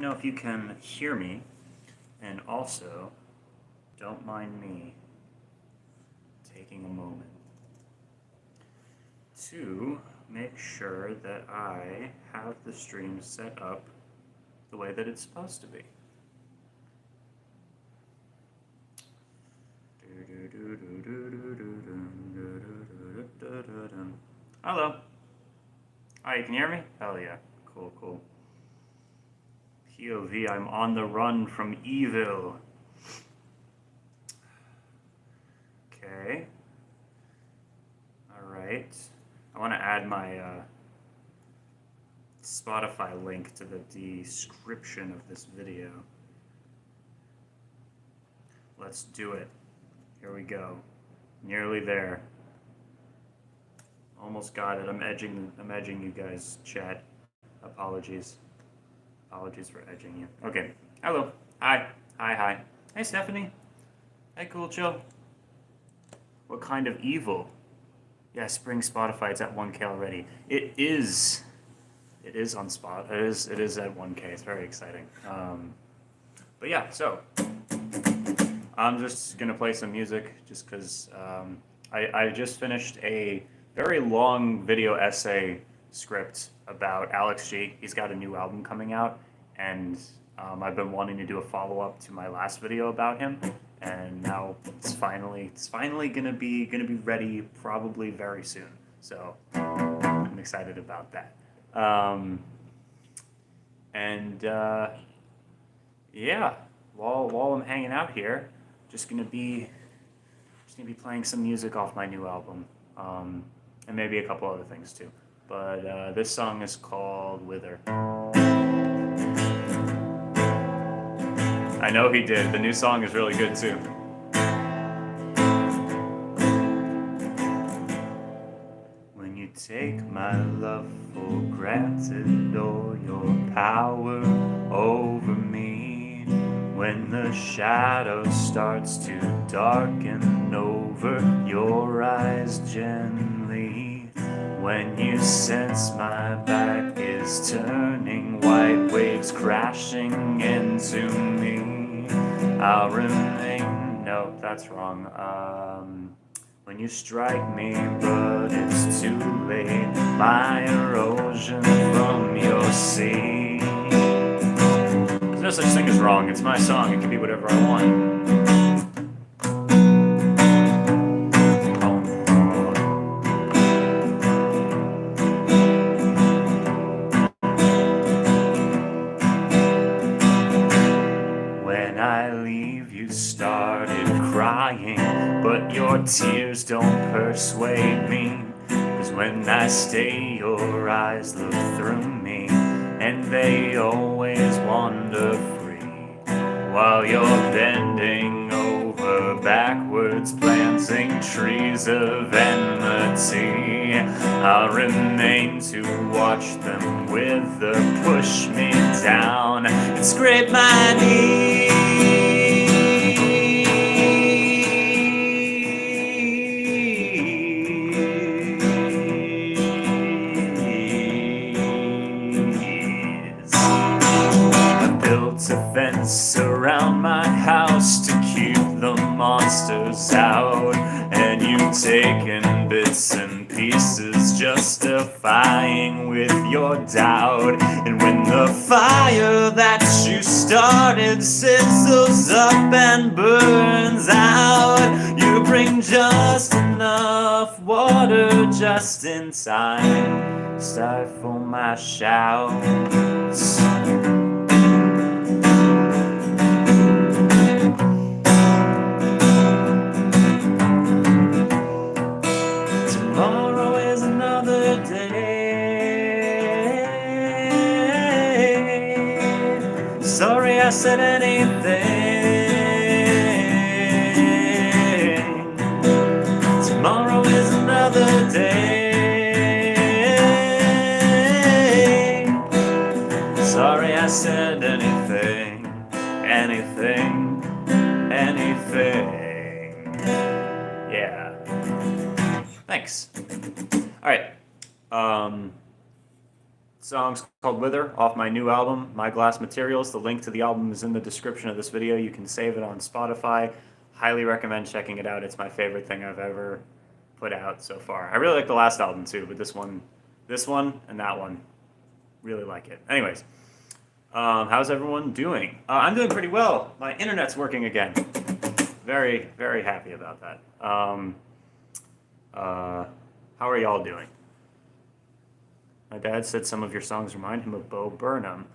know if you can hear me, and also, don't mind me taking a moment to make sure that I have the stream set up the way that it's supposed to be. Hello. Oh, you can hear me? Hell yeah. Cool, cool. POV, I'm on the run from evil. Okay. Alright. I want to add my Spotify link to the description of this video. Let's do it. Here we go. Nearly there. Almost got it. I'm edging you guys, chat. Apologies. Apologies for edging you. Okay. Hello. Hi. Hi. Hey, Stephanie. Hey, Cool Chill. What kind of evil? Yeah, Spring Spotify. It's at 1K already. It is on Spot. It is at 1K. It's very exciting. But yeah, so I'm just gonna play some music just because I just finished a very long video essay script about Alex G. He's got a new album coming out, and I've been wanting to do a follow-up to my last video about him, and now it's finally gonna be ready probably very soon. So I'm excited about that. Yeah, while I'm hanging out here, just gonna be playing some music off my new album, and maybe a couple other things too. But this song is called Wither. I know he did. The new song is really good too. When you take my love for granted or your power over me, when the shadow starts to darken over your eyes gently, when you sense my back is turning, white waves crashing into me, I'll remain. No, that's wrong. When you strike me, but it's too late, my erosion from your sea. There's no such thing as wrong. It's my song. It can be whatever I want. When I leave, you started crying, but your tears don't persuade me. 'Cause when I stay, your eyes look through me, and they always wander free, while you're bending over backwards, planting trees of enmity. I'll remain to watch them wither, push me down and scrape my knees. A fence around my house to keep the monsters out, and you've taken bits and pieces, justifying with your doubt. And when the fire that you started sizzles up and burns out, you bring just enough water just in time, stifle my shouts. Tomorrow is another day. Sorry I said anything. Tomorrow is another day. Sorry I said anything. Yeah. Thanks. All right. Song's called Wither off my new album, My Glass Materials. The link to the album is in the description of this video. You can save it on Spotify. Highly recommend checking it out. It's my favorite thing I've ever put out so far. I really like the last album too, but this one and that one, really like it. Anyways, how's everyone doing? I'm doing pretty well. My internet's working again. Very, very happy about that. How are y'all doing? My dad said some of your songs remind him of Bo Burnham.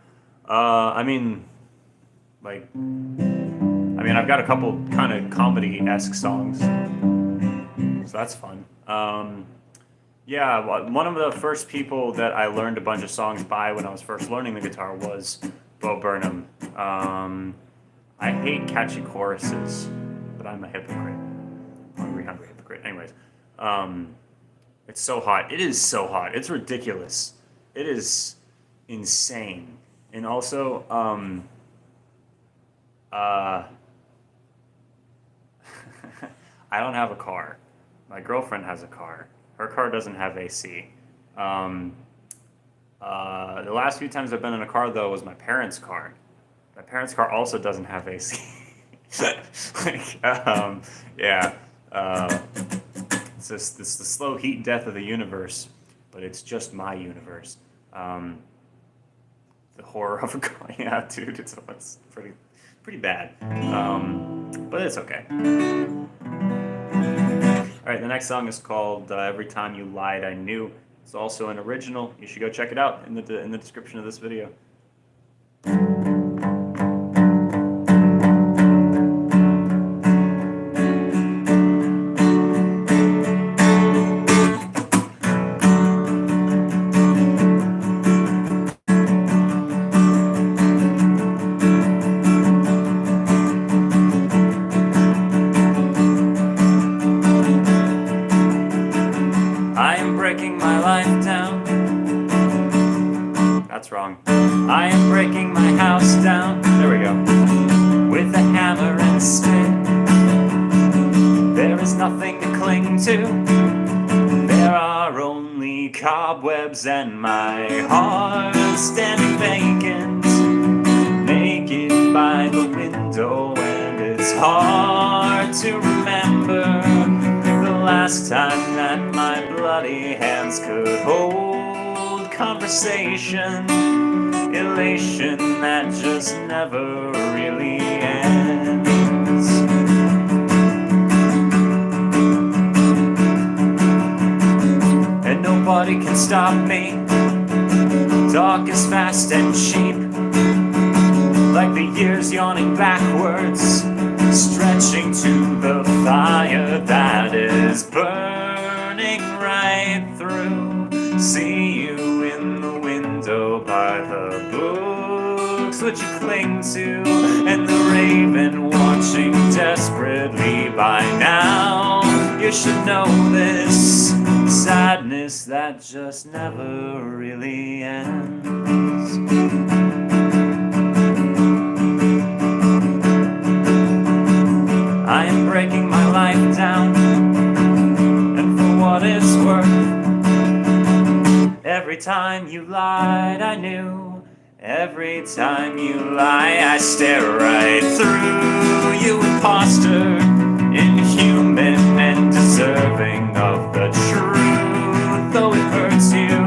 I mean, I've got a couple kind of comedy-esque songs, so that's fun. Yeah, one of the first people that I learned a bunch of songs by when I was first learning the guitar was Bo Burnham. I hate catchy choruses, but I'm a hypocrite. Hungry hypocrite. Anyways, it's so hot. It is so hot. It's ridiculous. It is insane. And also, I don't have a car. My girlfriend has a car. Her car doesn't have AC. The last few times I've been in a car, though, was my parents' car. My parents' car also doesn't have AC. Yeah. It's just the slow heat death of the universe, but it's just my universe. The horror of a car. Yeah, dude, it's pretty bad. But it's okay. All right, the next song is called "Every Time You Lied, I Knew." It's also an original. You should go check it out in the description of this video. That's wrong. I am breaking my house down. There we go. With a hammer and stick. There is nothing to cling to. There are only cobwebs and my heart standing vacant, naked by the window, and it's hard to remember the last time that my bloody hands could hold conversation, elation that just never really ends. And nobody can stop me. Talk is fast and cheap, like the years yawning backwards, stretching to the fire that is burning right through. See you in the window by the books which you cling to, and the raven watching desperately by now. You should know this sadness that just never really ends. I am breaking my life down, and for what it's worth, every time you lied, I knew. Every time you lie, I stare right through you, imposter, inhuman and deserving of the truth. Though it hurts you,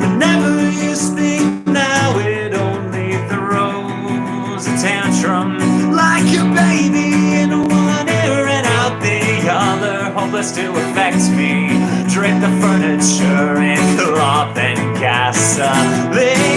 whenever you speak, now it only throws a tantrum, like your baby in one ear and out the other, hopeless to affect me. Drape the furniture in cloth and gasoline.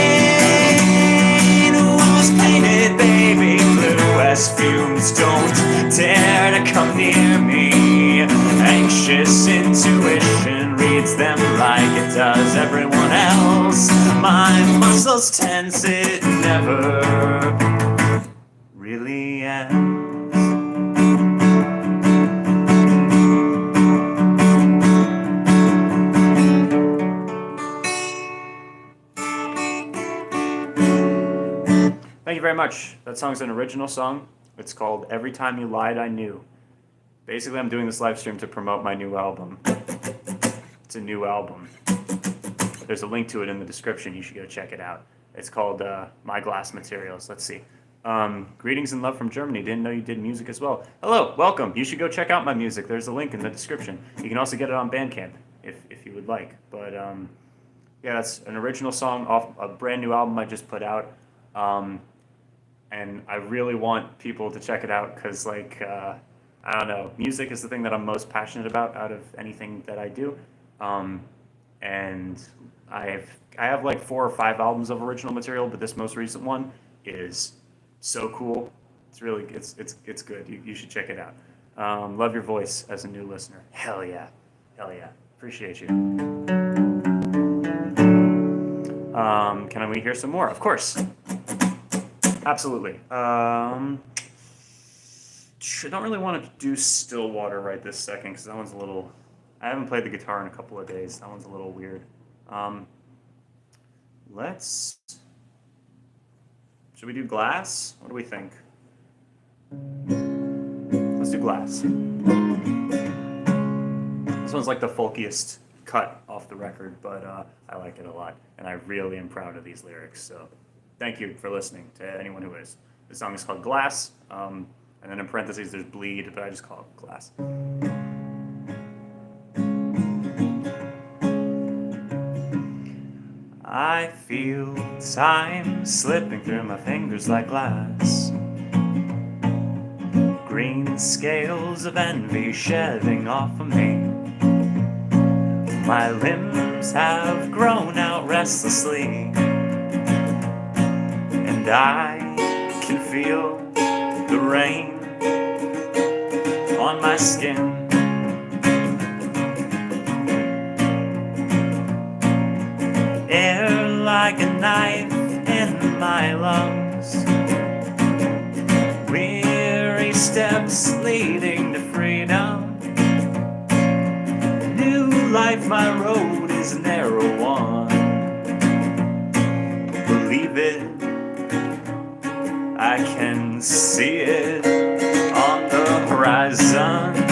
Walls painted baby blue as fumes don't dare to come near me. Anxious intuition reads them like it does everyone else. My muscles tense, it never really ends. Thank you very much. That song's an original song. It's called "Every Time You Lied, I Knew." Basically, I'm doing this live stream to promote my new album. It's a new album. There's a link to it in the description. You should go check it out. It's called My Glass Materials. Let's see. Greetings and love from Germany. Didn't know you did music as well. Hello, welcome. You should go check out my music. There's a link in the description. You can also get it on Bandcamp if you would like. But yeah, that's an original song off a brand new album I just put out. And I really want people to check it out because, like, I don't know, music is the thing that I'm most passionate about out of anything that I do. And I have like 4 or 5 albums of original material, but this most recent one is so cool. It's really it's good. You should check it out. Love your voice as a new listener. Hell yeah, appreciate you. Can we hear some more? Of course, absolutely. Don't really want to do Stillwater right this second because that one's a little. I haven't played the guitar in a couple of days. That one's a little weird. Should we do Glass? What do we think? Let's do Glass. This one's like the folkiest cut off the record, but I like it a lot, and I really am proud of these lyrics. So, thank you for listening to anyone who is. The song is called Glass, and then in parentheses there's Bleed, but I just call it Glass. I feel time slipping through my fingers like glass. Green scales of envy shedding off of me. My limbs have grown out restlessly, and I can feel the rain on my skin. Air like a knife in my lungs. Weary steps leading to freedom. New life, my road is a narrow one. Believe it, I can see it on the horizon.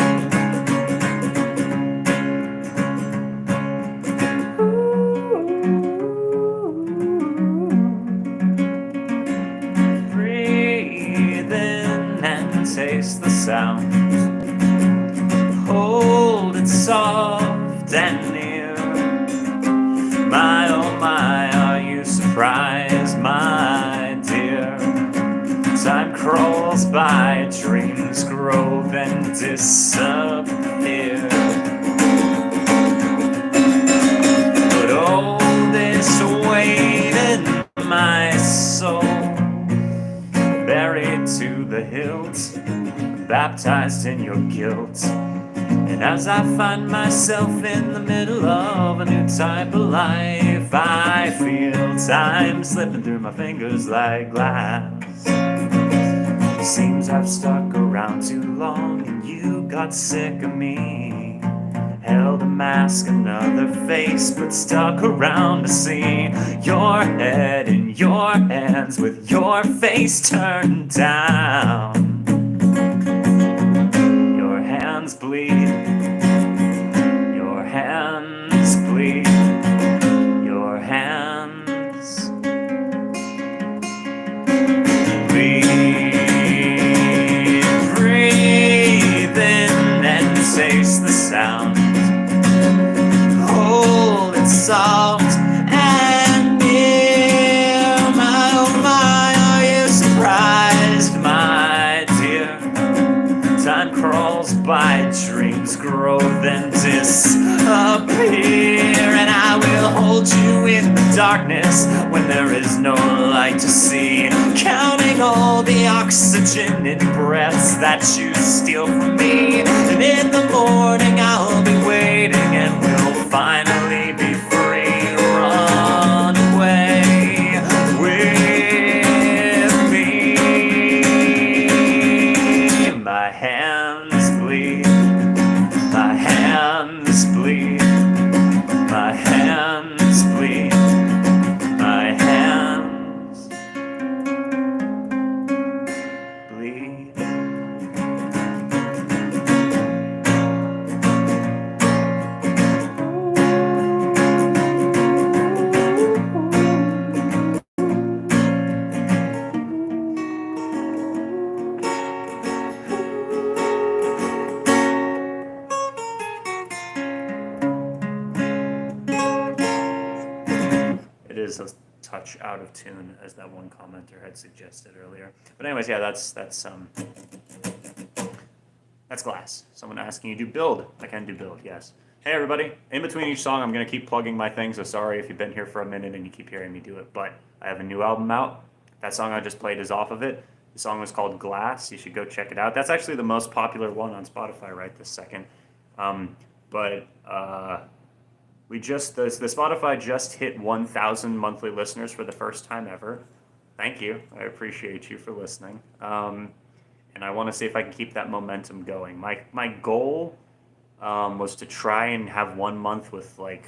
Taste the sound, hold it soft and near. My oh my, are you surprised, my dear? Time crawls by, dreams grow then disappear. But all this weight in my soul, buried to the hilt, baptized in your guilt. And as I find myself in the middle of a new type of life, I feel time slipping through my fingers like glass. Seems I've stuck around too long and you got sick of me. Held a mask, another face, but stuck around to see your head in your hands with your face turned down. Your hands bleed, your hands bleed, your hands bleed. Breathe in and taste the sound. Hold it soft and near. My oh my, are you surprised, my dear? Time crawls by, dreams grow then disappear. And I will hold you in the darkness when there is no light to see, counting all the oxygen in breaths that you steal from me. And in the morning I'll be waiting and we'll finally be free. Run away with me. My hands bleed, my hands bleed, my hands bleed, my hands bleed. is a touch out of tune, as that one commenter had suggested earlier. But anyways, yeah, that's Glass. Someone asking you to build. I can do build, yes. Hey everybody, in between each song I'm going to keep plugging my thing, so sorry if you've been here for a minute and you keep hearing me do it, but I have a new album out. That song I just played is off of it. The song was called Glass. You should go check it out. That's actually the most popular one on Spotify right this second. The Spotify just hit 1,000 monthly listeners for the first time ever. Thank you. I appreciate you for listening. And I want to see if I can keep that momentum going. My goal was to try and have 1 month with like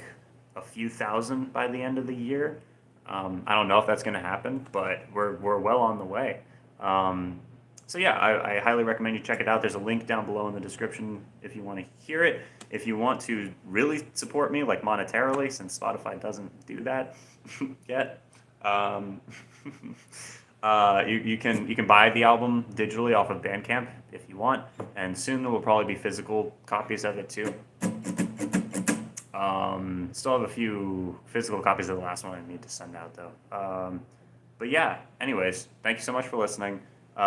a few thousand by the end of the year. I don't know if that's going to happen, but we're well on the way. So yeah, I highly recommend you check it out. There's a link down below in the description if you want to hear it. If you want to really support me, like monetarily, since Spotify doesn't do that yet, you can buy the album digitally off of Bandcamp if you want, and soon there will probably be physical copies of it too. Still have a few physical copies of the last one I need to send out though. But yeah, anyways, thank you so much for listening.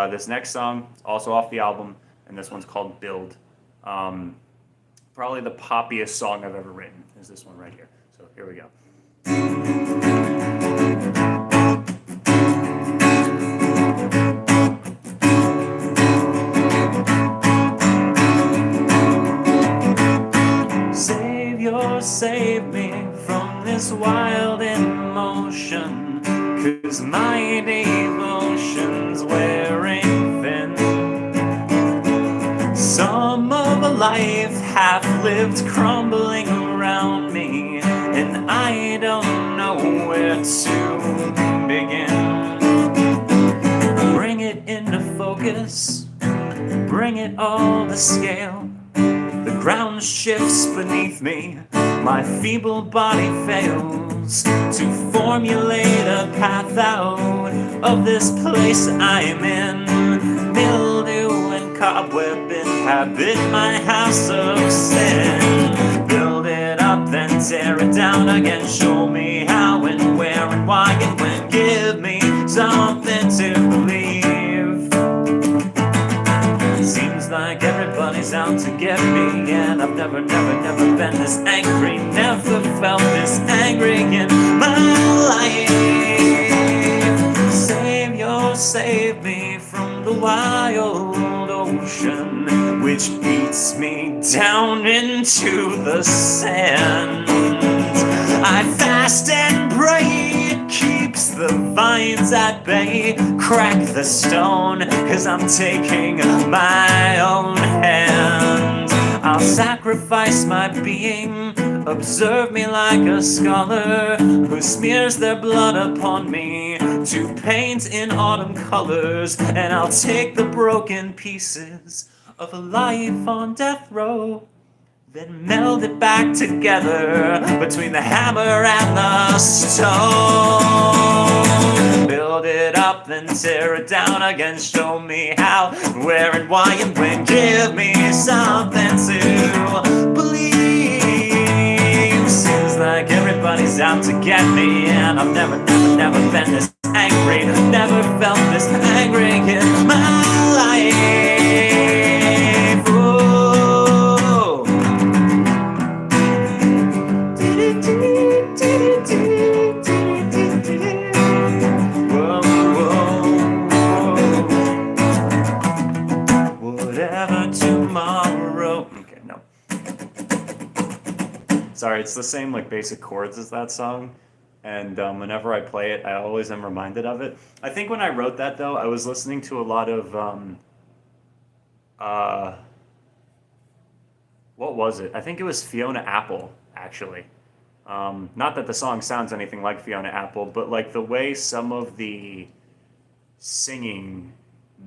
This next song is also off the album, and this one's called Build. Probably the poppiest song I've ever written is this one right here. So here we go. Save me from this wild emotion, 'cause my devotion's wearing thin. Some of a life half-lived crumbling around me, and I don't know where to begin. Bring it into focus, bring it all to scale. The ground shifts beneath me, my feeble body fails to formulate a path out of this place I'm in. Mildew and cobweb inhabit my house of sin. Build it up, then tear it down again. Show me how and where and why and when. Give me something to believe. Seems like everybody's out to get me, and I've never been this angry, never felt this angry in my life. Savior, save me from the wild ocean, which beats me down into the sand. I fast and pray, it keeps the vines at bay. Crack the stone, 'cause I'm taking my own hand. I'll sacrifice my being, observe me like a scholar who smears their blood upon me to paint in autumn colors. And I'll take the broken pieces of a life on death row, then meld it back together between the hammer and the stone. Build it up, then tear it down again. Show me how, where, and why, and when. Give me something to believe. Seems like everybody's out to get me, and I've never been this angry, never felt this angry in my life. Sorry, it's the same like basic chords as that song, and whenever I play it, I always am reminded of it. I think when I wrote that though, I was listening to a lot of what was it? I think it was Fiona Apple actually. Not that the song sounds anything like Fiona Apple, but like the way some of the singing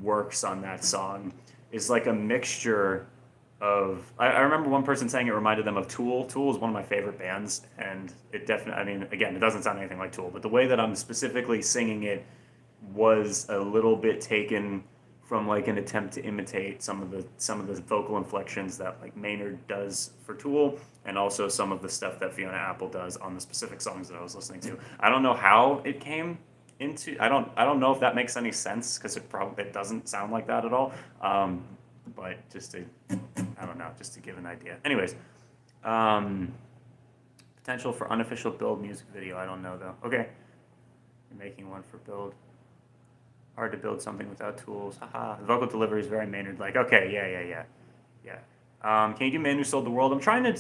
works on that song is like a mixture of, I remember one person saying it reminded them of Tool. Tool is one of my favorite bands, and it definitely, I mean, again, it doesn't sound anything like Tool, but the way that I'm specifically singing it was a little bit taken from like an attempt to imitate some of the vocal inflections that like Maynard does for Tool, and also some of the stuff that Fiona Apple does on the specific songs that I was listening to. I don't know how it came into. I don't know if that makes any sense, because it doesn't sound like that at all. But just to, I don't know, just to give an idea. Anyways, potential for unofficial build music video. I don't know though. Okay, you're making one for build. Hard to build something without tools. Haha. The vocal delivery is very Maynard-like. Okay, yeah. Can you do Man Who Sold the World? I'm trying to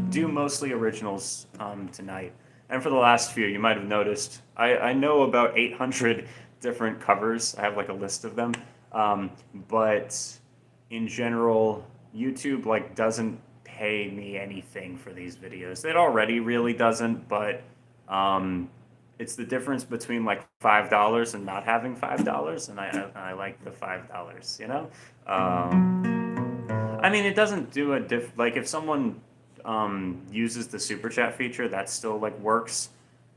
do mostly originals tonight. And for the last few, you might have noticed, I know about 800 different covers. I have like a list of them. But in general, YouTube like doesn't pay me anything for these videos. It already really doesn't, but it's the difference between like $5 and not having $5, and I like the $5, you know. I mean, it doesn't do like if someone uses the super chat feature, that still like works.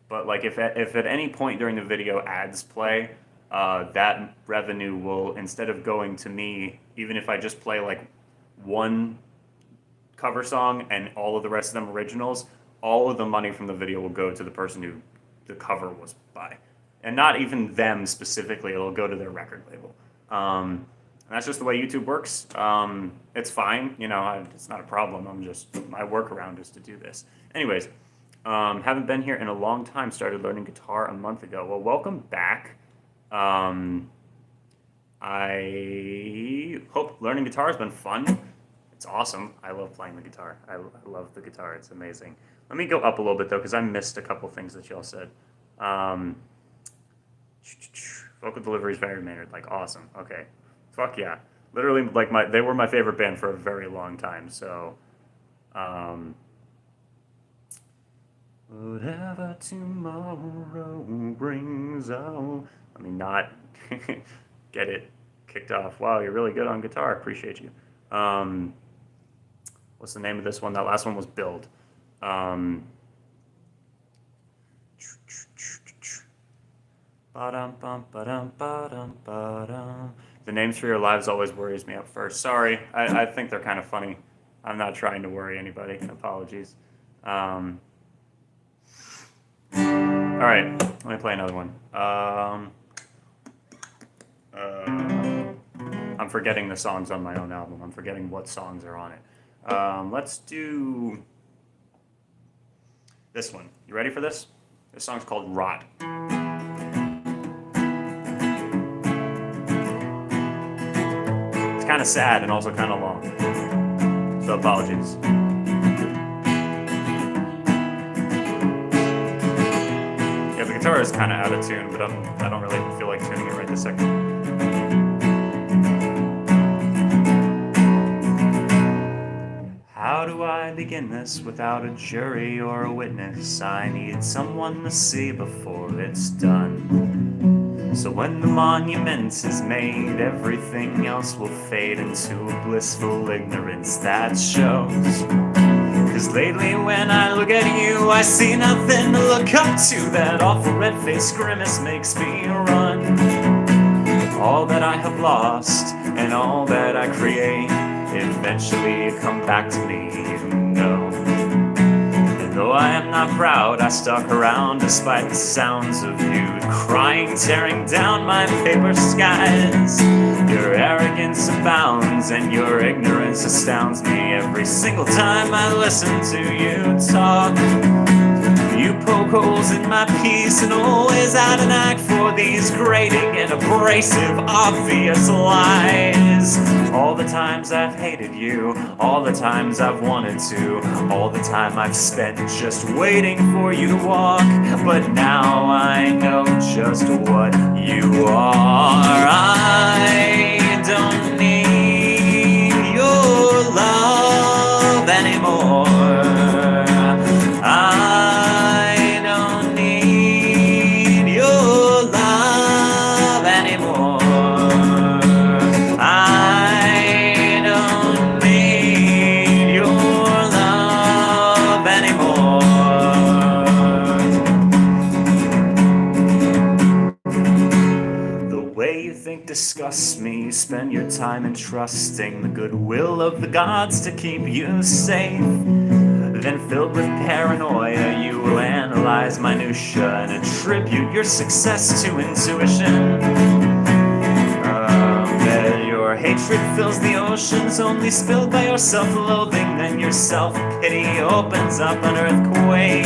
But like if at any point during the video ads play, that revenue will, instead of going to me, even if I just play like one cover song and all of the rest of them originals, all of the money from the video will go to the person who the cover was by, and not even them specifically. It'll go to their record label. That's just the way YouTube works. It's fine, you know. It's not a problem. My workaround is to do this. Anyways, haven't been here in a long time. Started learning guitar a month ago. Well, welcome back. I hope learning guitar has been fun. It's awesome. I love playing the guitar. I love the guitar. It's amazing. Let me go up a little bit, though, because I missed a couple things that y'all said. Vocal delivery is very Maynard. Like, awesome. Okay. Fuck yeah. Literally, like, they were my favorite band for a very long time, so... whatever tomorrow brings out... Let me not get it kicked off. Wow, you're really good on guitar. Appreciate you. What's the name of this one? That last one was Build. The names for your lives always worries me at first. Sorry, I think they're kind of funny. I'm not trying to worry anybody. Apologies. All right, let me play another one. I'm forgetting the songs on my own album. I'm forgetting what songs are on it. Let's do this one. You ready for this? This song's called Rot. It's kind of sad and also kind of long, so apologies. Yeah, the guitar is kind of out of tune, but I don't really feel like tuning it right this second. How do I begin this without a jury or a witness? I need someone to see before it's done. So when the monument is made, everything else will fade into a blissful ignorance that shows. 'Cause lately when I look at you, I see nothing to look up to. That awful red-faced grimace makes me run. All that I have lost and all that I create, eventually come back to me, you know. And though I am not proud, I stuck around despite the sounds of you crying, tearing down my paper skies. Your arrogance abounds and your ignorance astounds me every single time I listen to you talk. You poke holes in my peace and always add an act for these grating and abrasive, obvious lies. All the times I've hated you, all the times I've wanted to, all the time I've spent just waiting for you to walk. But now I know just what you are. I don't need your love anymore. I don't need your love anymore. I don't need your love anymore. The way you think disgusts me, spend your time entrusting the goodwill of the gods to keep you safe. Then filled with paranoia, you will analyze minutia and attribute your success to intuition. That your hatred fills the oceans, only spilled by your self-loathing. Then your self-pity opens up an earthquake.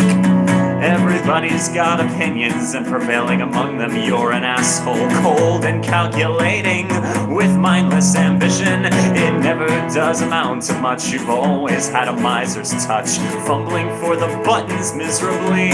Everybody's got opinions, and prevailing among them, you're an asshole, cold and calculating, with mindless ambition. It never does amount to much. You've always had a miser's touch, fumbling for the buttons miserably.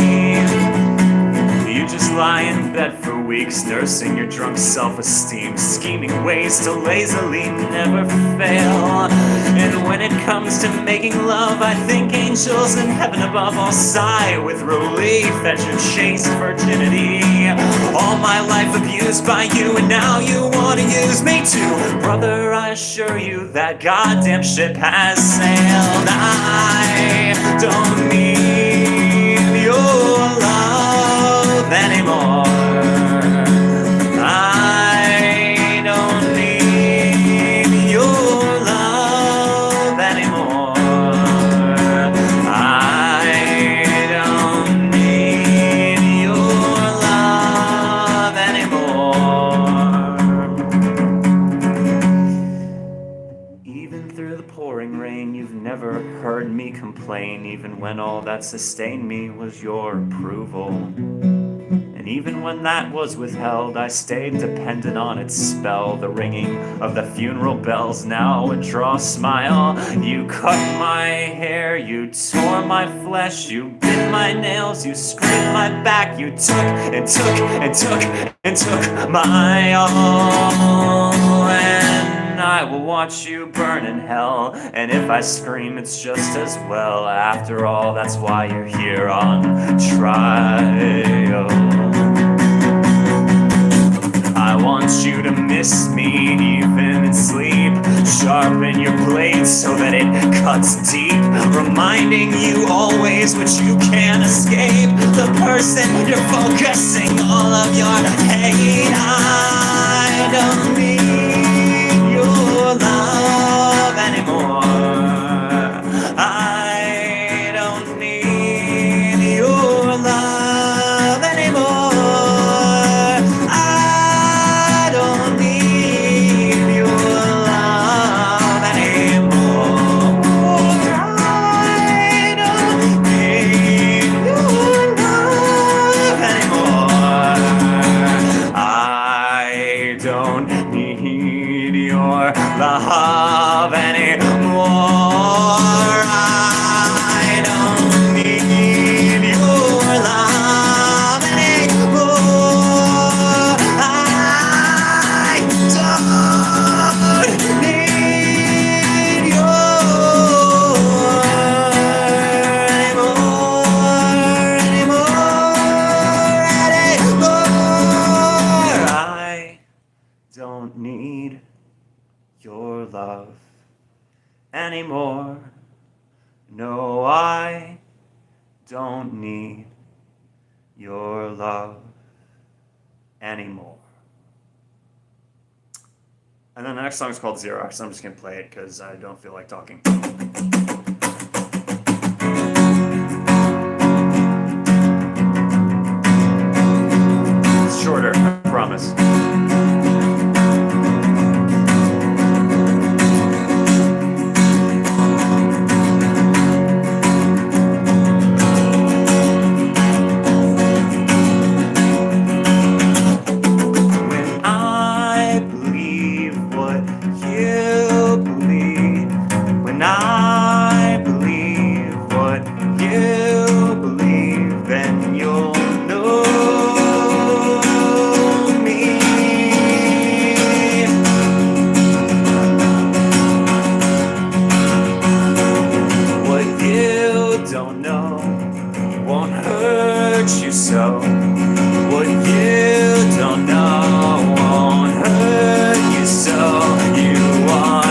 You just lie in bed for weeks, nursing your drunk self-esteem, scheming ways to lazily never fail. And when it comes to making love, I think angels in heaven above all sigh with relief at your chaste virginity. All my life abused by you, and now you want to use me too. Brother, I assure you that goddamn ship has sailed. I don't need your love anymore. I don't need your love anymore. I don't need your love anymore. Even through the pouring rain, you've never heard me complain, even when all that sustained me was your approval. And even when that was withheld, I stayed dependent on its spell. The ringing of the funeral bells now would draw a smile. You cut my hair, you tore my flesh, you bit my nails, you scraped my back, you took and took and took and took my all. And I will watch you burn in hell, and if I scream, it's just as well. After all, that's why you're here on trial. I want you to miss me even in sleep. Sharpen your blade so that it cuts deep, reminding you always what you can't escape. The person you're focusing all of your hate. I don't need your love anymore. I don't need your love anymore. Love anymore. I don't need your love anymore. I don't need your anymore. I don't need your love anymore. No, I don't need your love anymore. And then the next song is called Xerox. I'm just going to play it because I don't feel like talking. It's shorter, I promise. So what you don't know won't hurt you, so you are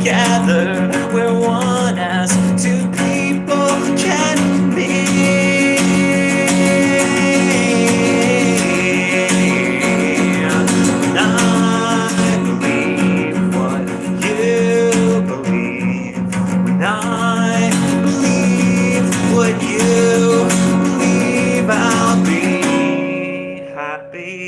together. We're one as two people can be. And I believe what you believe. And I believe what you believe. I'll be happy.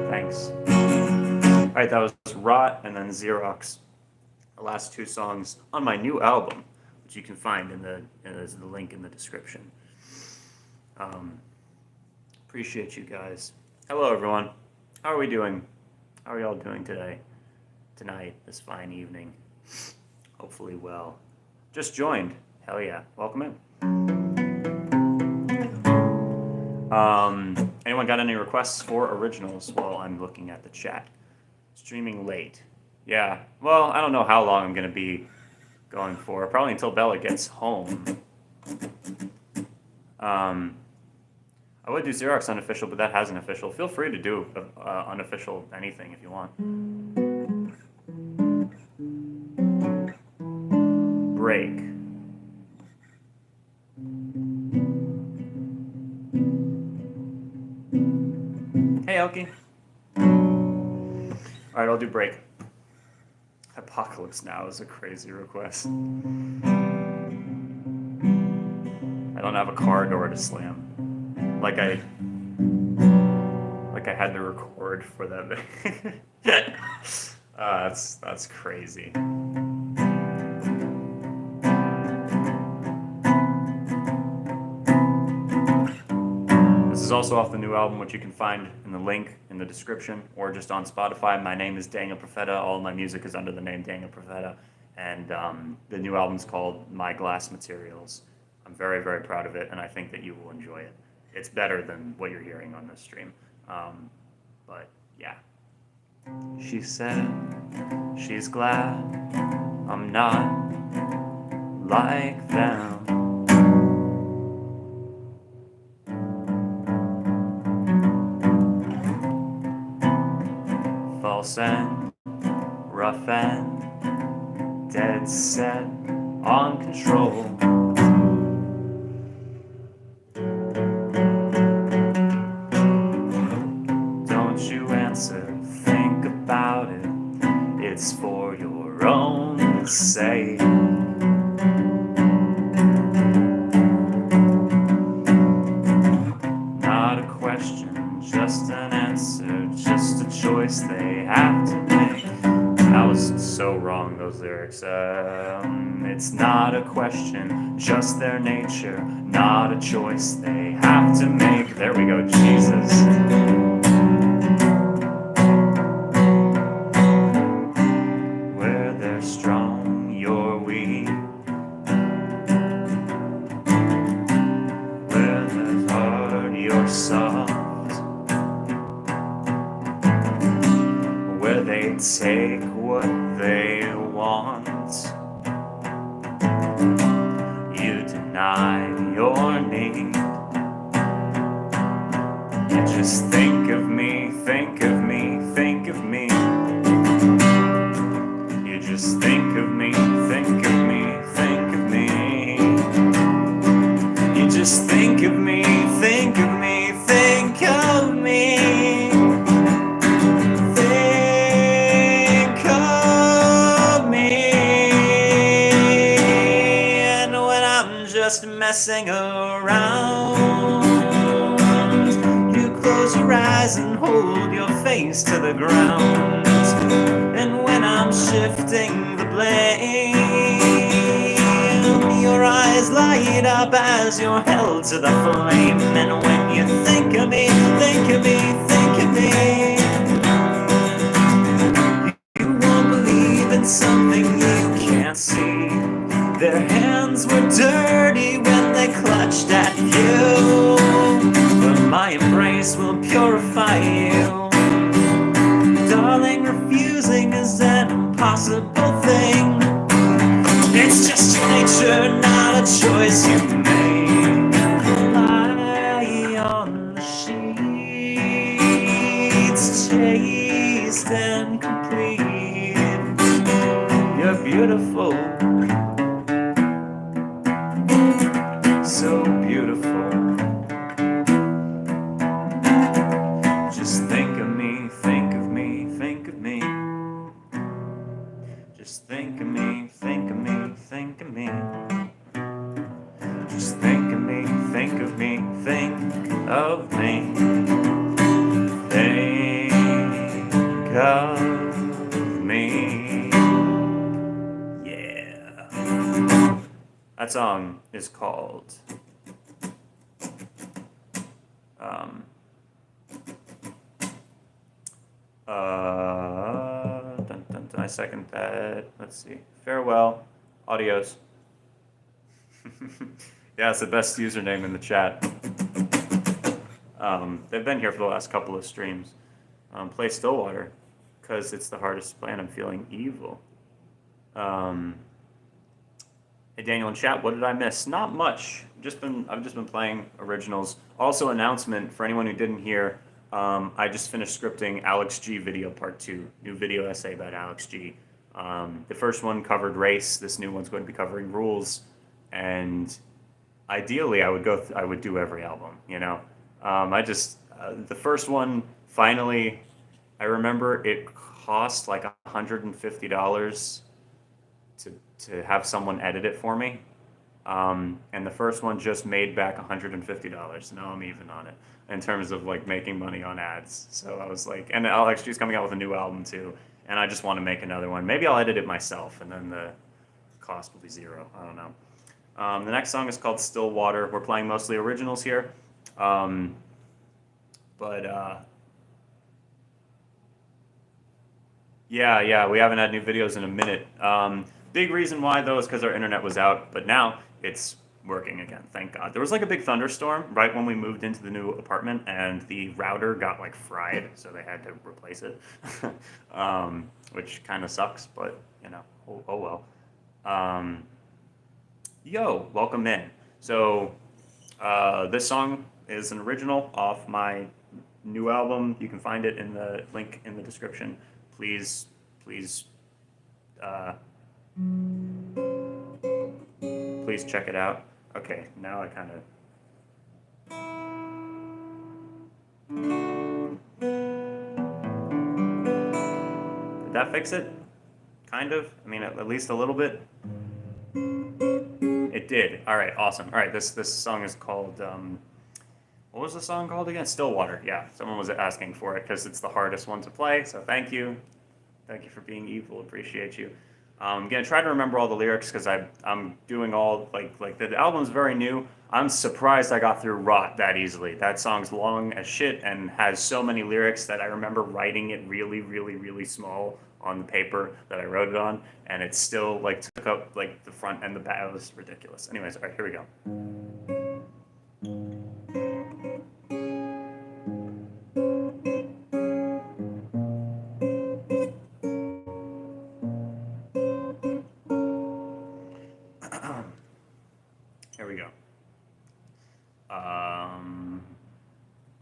Thanks. All right, that was Rot and then Xerox. The last two songs on my new album, which you can find in the link in the description. Appreciate you guys. Hello, everyone. How are we doing? How are y'all doing today? Tonight, this fine evening. Hopefully well. Just joined. Hell yeah. Welcome in. Anyone got any requests for originals while I'm looking at the chat? Streaming late. Yeah. Well, I don't know how long I'm going to be going for. Probably until Bella gets home. I would do Xerox unofficial, but that has an official. Feel free to do unofficial anything if you want. Break. Hey, Elkie. Alright, I'll do Break. Apocalypse Now is a crazy request. I don't have a car door to slam. Like I had to record for that. That's crazy. This is also off the new album, which you can find in the link in the description or just on Spotify. My name is Daniel Profeta. All of my music is under the name Daniel Profeta. And the new album's called My Glass Materials. I'm very, very proud of it, and I think that you will enjoy it. It's better than what you're hearing on this stream. But yeah. She said she's glad I'm not like them. False and rough and dead set on control. Don't you answer, think about it. It's for your own sake. Not a question, just an answer, just a choice they have to make. That was so wrong, those lyrics. It's not a question, just their nature, not a choice they have to make. There we go, Jesus. Where they're strong, you're weak. Where there's hard, you're soft. Where they take what they want. You deny your need. You just think of me, think of me, think of me. You just think of me, think of me, think of me. You just think of me, think of me, think of me. Just messing around. You close your eyes and hold your face to the ground. And when I'm shifting the blame, your eyes light up as you're held to the flame. And when you think of me, think of me, think of me, you won't believe in something you can't see. Their hands were dirty when they clutched at you, but my embrace will purify satisfy you. Darling, refusing is an impossible thing. It's just your nature, not a choice you make. Lie on the sheets, chaste and complete. You're beautiful, so beautiful. Just think of me, think of me, think of me. Just think of me, think of me, think of me. Just think of me, think of me, think of me. Think of me. Yeah. That song is called dun, dun, dun, I second that. Let's see. Farewell. Adios. Yeah, it's the best username in the chat. They've been here for the last couple of streams. Play Stillwater, because it's the hardest to play and I'm feeling evil. Hey Daniel in chat, what did I miss? Not much. I've just been playing originals. Also, announcement for anyone who didn't hear. I just finished scripting Alex G video part 2. New video essay about Alex G. The first one covered race. This new one's going to be covering rules. And ideally, I would do every album. You know, the first one finally. I remember it cost like $150 to have someone edit it for me. And the first one just made back $150. Now I'm even on it in terms of like making money on ads. So I was like, and Alex G's coming out with a new album too. And I just want to make another one. Maybe I'll edit it myself and then the cost will be zero. I don't know. The next song is called Stillwater. We're playing mostly originals here. Yeah, we haven't had new videos in a minute. Big reason why, though, is because our internet was out, but now it's working again, thank God. There was like a big thunderstorm right when we moved into the new apartment, and the router got like fried, so they had to replace it, which kind of sucks, but, you know, oh well. Yo, welcome in. So, this song is an original off my new album. You can find it in the link in the description. Please check it out. Okay, now I kind of... Did that fix it? Kind of? I mean, at least a little bit? It did. All right, awesome. All right, this song is called... what was the song called again? Stillwater. Yeah, someone was asking for it because it's the hardest one to play, so thank you. Thank you for being evil. Appreciate you. I'm gonna try to remember all the lyrics because I'm doing all like the album's very new. I'm surprised I got through Rot that easily. That song's long as shit and has so many lyrics that I remember writing it really, really, really small on the paper that I wrote it on, and it still like took up like the front and the back. It was ridiculous. Anyways, all right, here we go. Here we go.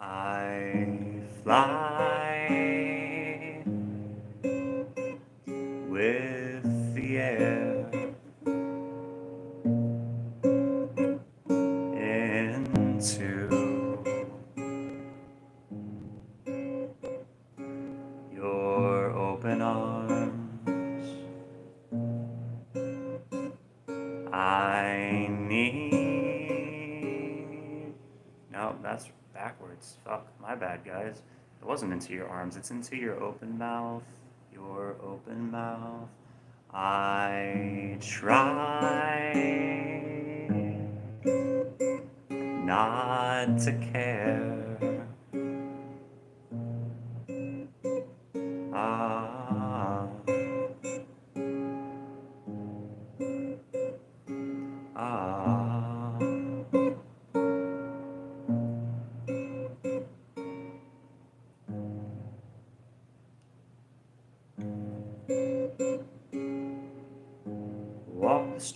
I fly with the air into your open arms. I need... No, that's backwards. Fuck, my bad, guys. It wasn't into your arms, it's into your open mouth. Your open mouth. I try not to care.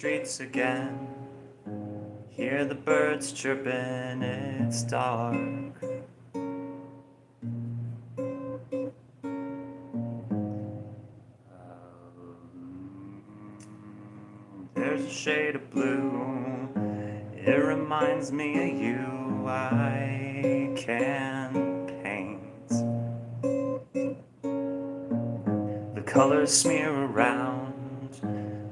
streets again. Hear the birds chirping, it's dark. There's a shade of blue, it reminds me of you. I can paint. The colors smear around,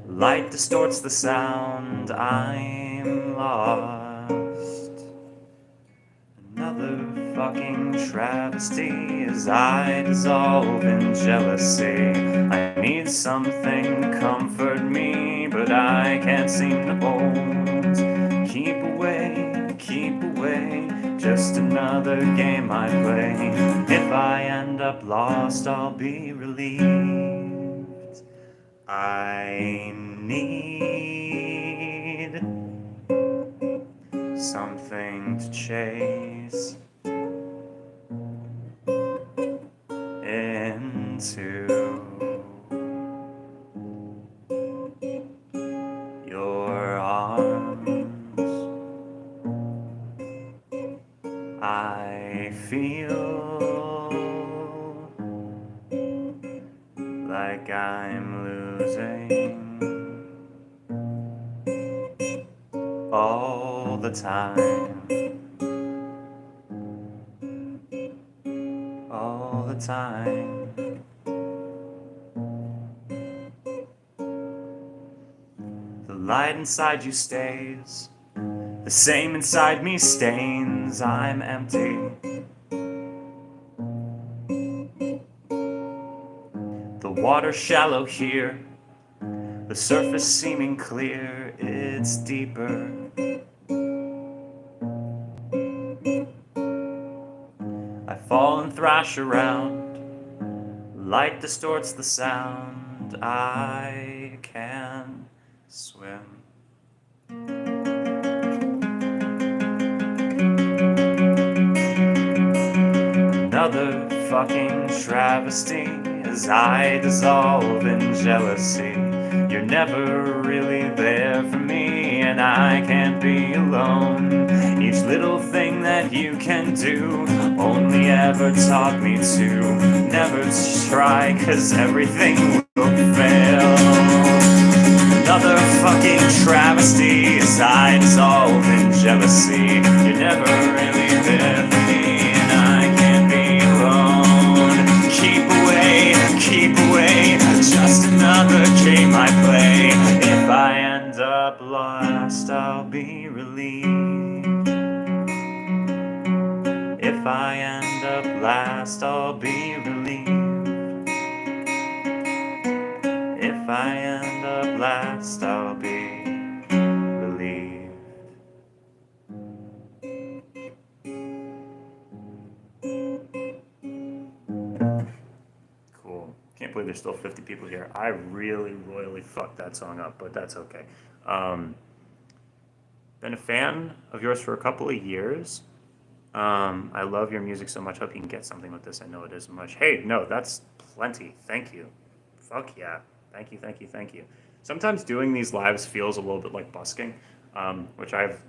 light distorts the sound. I'm lost. Another fucking travesty as I dissolve in jealousy. I need something to comfort me, but I can't seem to hold. Keep away, just another game I play. If I end up lost, I'll be relieved. I need something to chase into your arms. I feel like I'm losing all the time. All the time. The light inside you stays, the same inside me stains. I'm empty. The water's shallow here, the surface seeming clear, it's deeper. I fall and thrash around, light distorts the sound. I can swim. Another fucking travesty as I dissolve in jealousy. You're never really there for me, and I can't be alone. Each little thing that you can do only ever taught me to never try, 'cause everything will fail. Another fucking travesty as I dissolve in jealousy. You're never really there for me, and I can't be alone. Keep away, just another game I play. If I end up lost, I'll be relieved. If I end up last, I'll be relieved. If I end up last, I'll be relieved. Cool. Can't believe there's still 50 people here. I really royally fucked that song up, but that's okay. Been a fan of yours for a couple of years. I love your music so much. Hope you can get something with this. I know it isn't much. Hey, no, that's plenty. Thank you. Fuck yeah. Thank you. Sometimes doing these lives feels a little bit like busking, which I've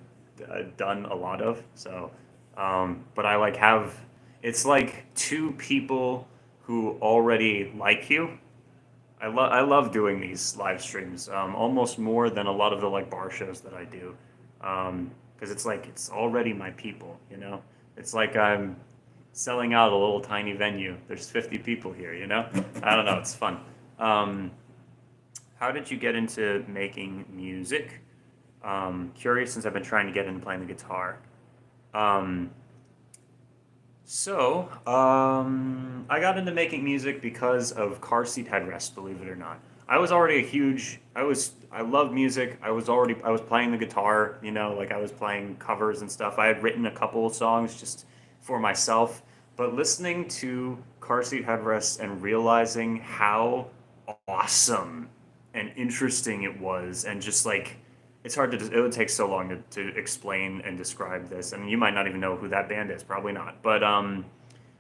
done a lot of. So, but I like have, it's like two people who already like you. I love doing these live streams, almost more than a lot of the like bar shows that I do, because it's like it's already my people, you know. It's like I'm selling out a little tiny venue. There's 50 people here, you know. I don't know. It's fun. How did you get into making music? Curious, since I've been trying to get into playing the guitar. I got into making music because of car seat headrests, believe it or not. I was already I love music. I was playing the guitar, you know, like I was playing covers and stuff. I had written a couple of songs just for myself, but listening to car seat headrests and realizing how awesome and interesting it was, and just like, it would take so long to explain and describe this. I mean, you might not even know who that band is, probably not. But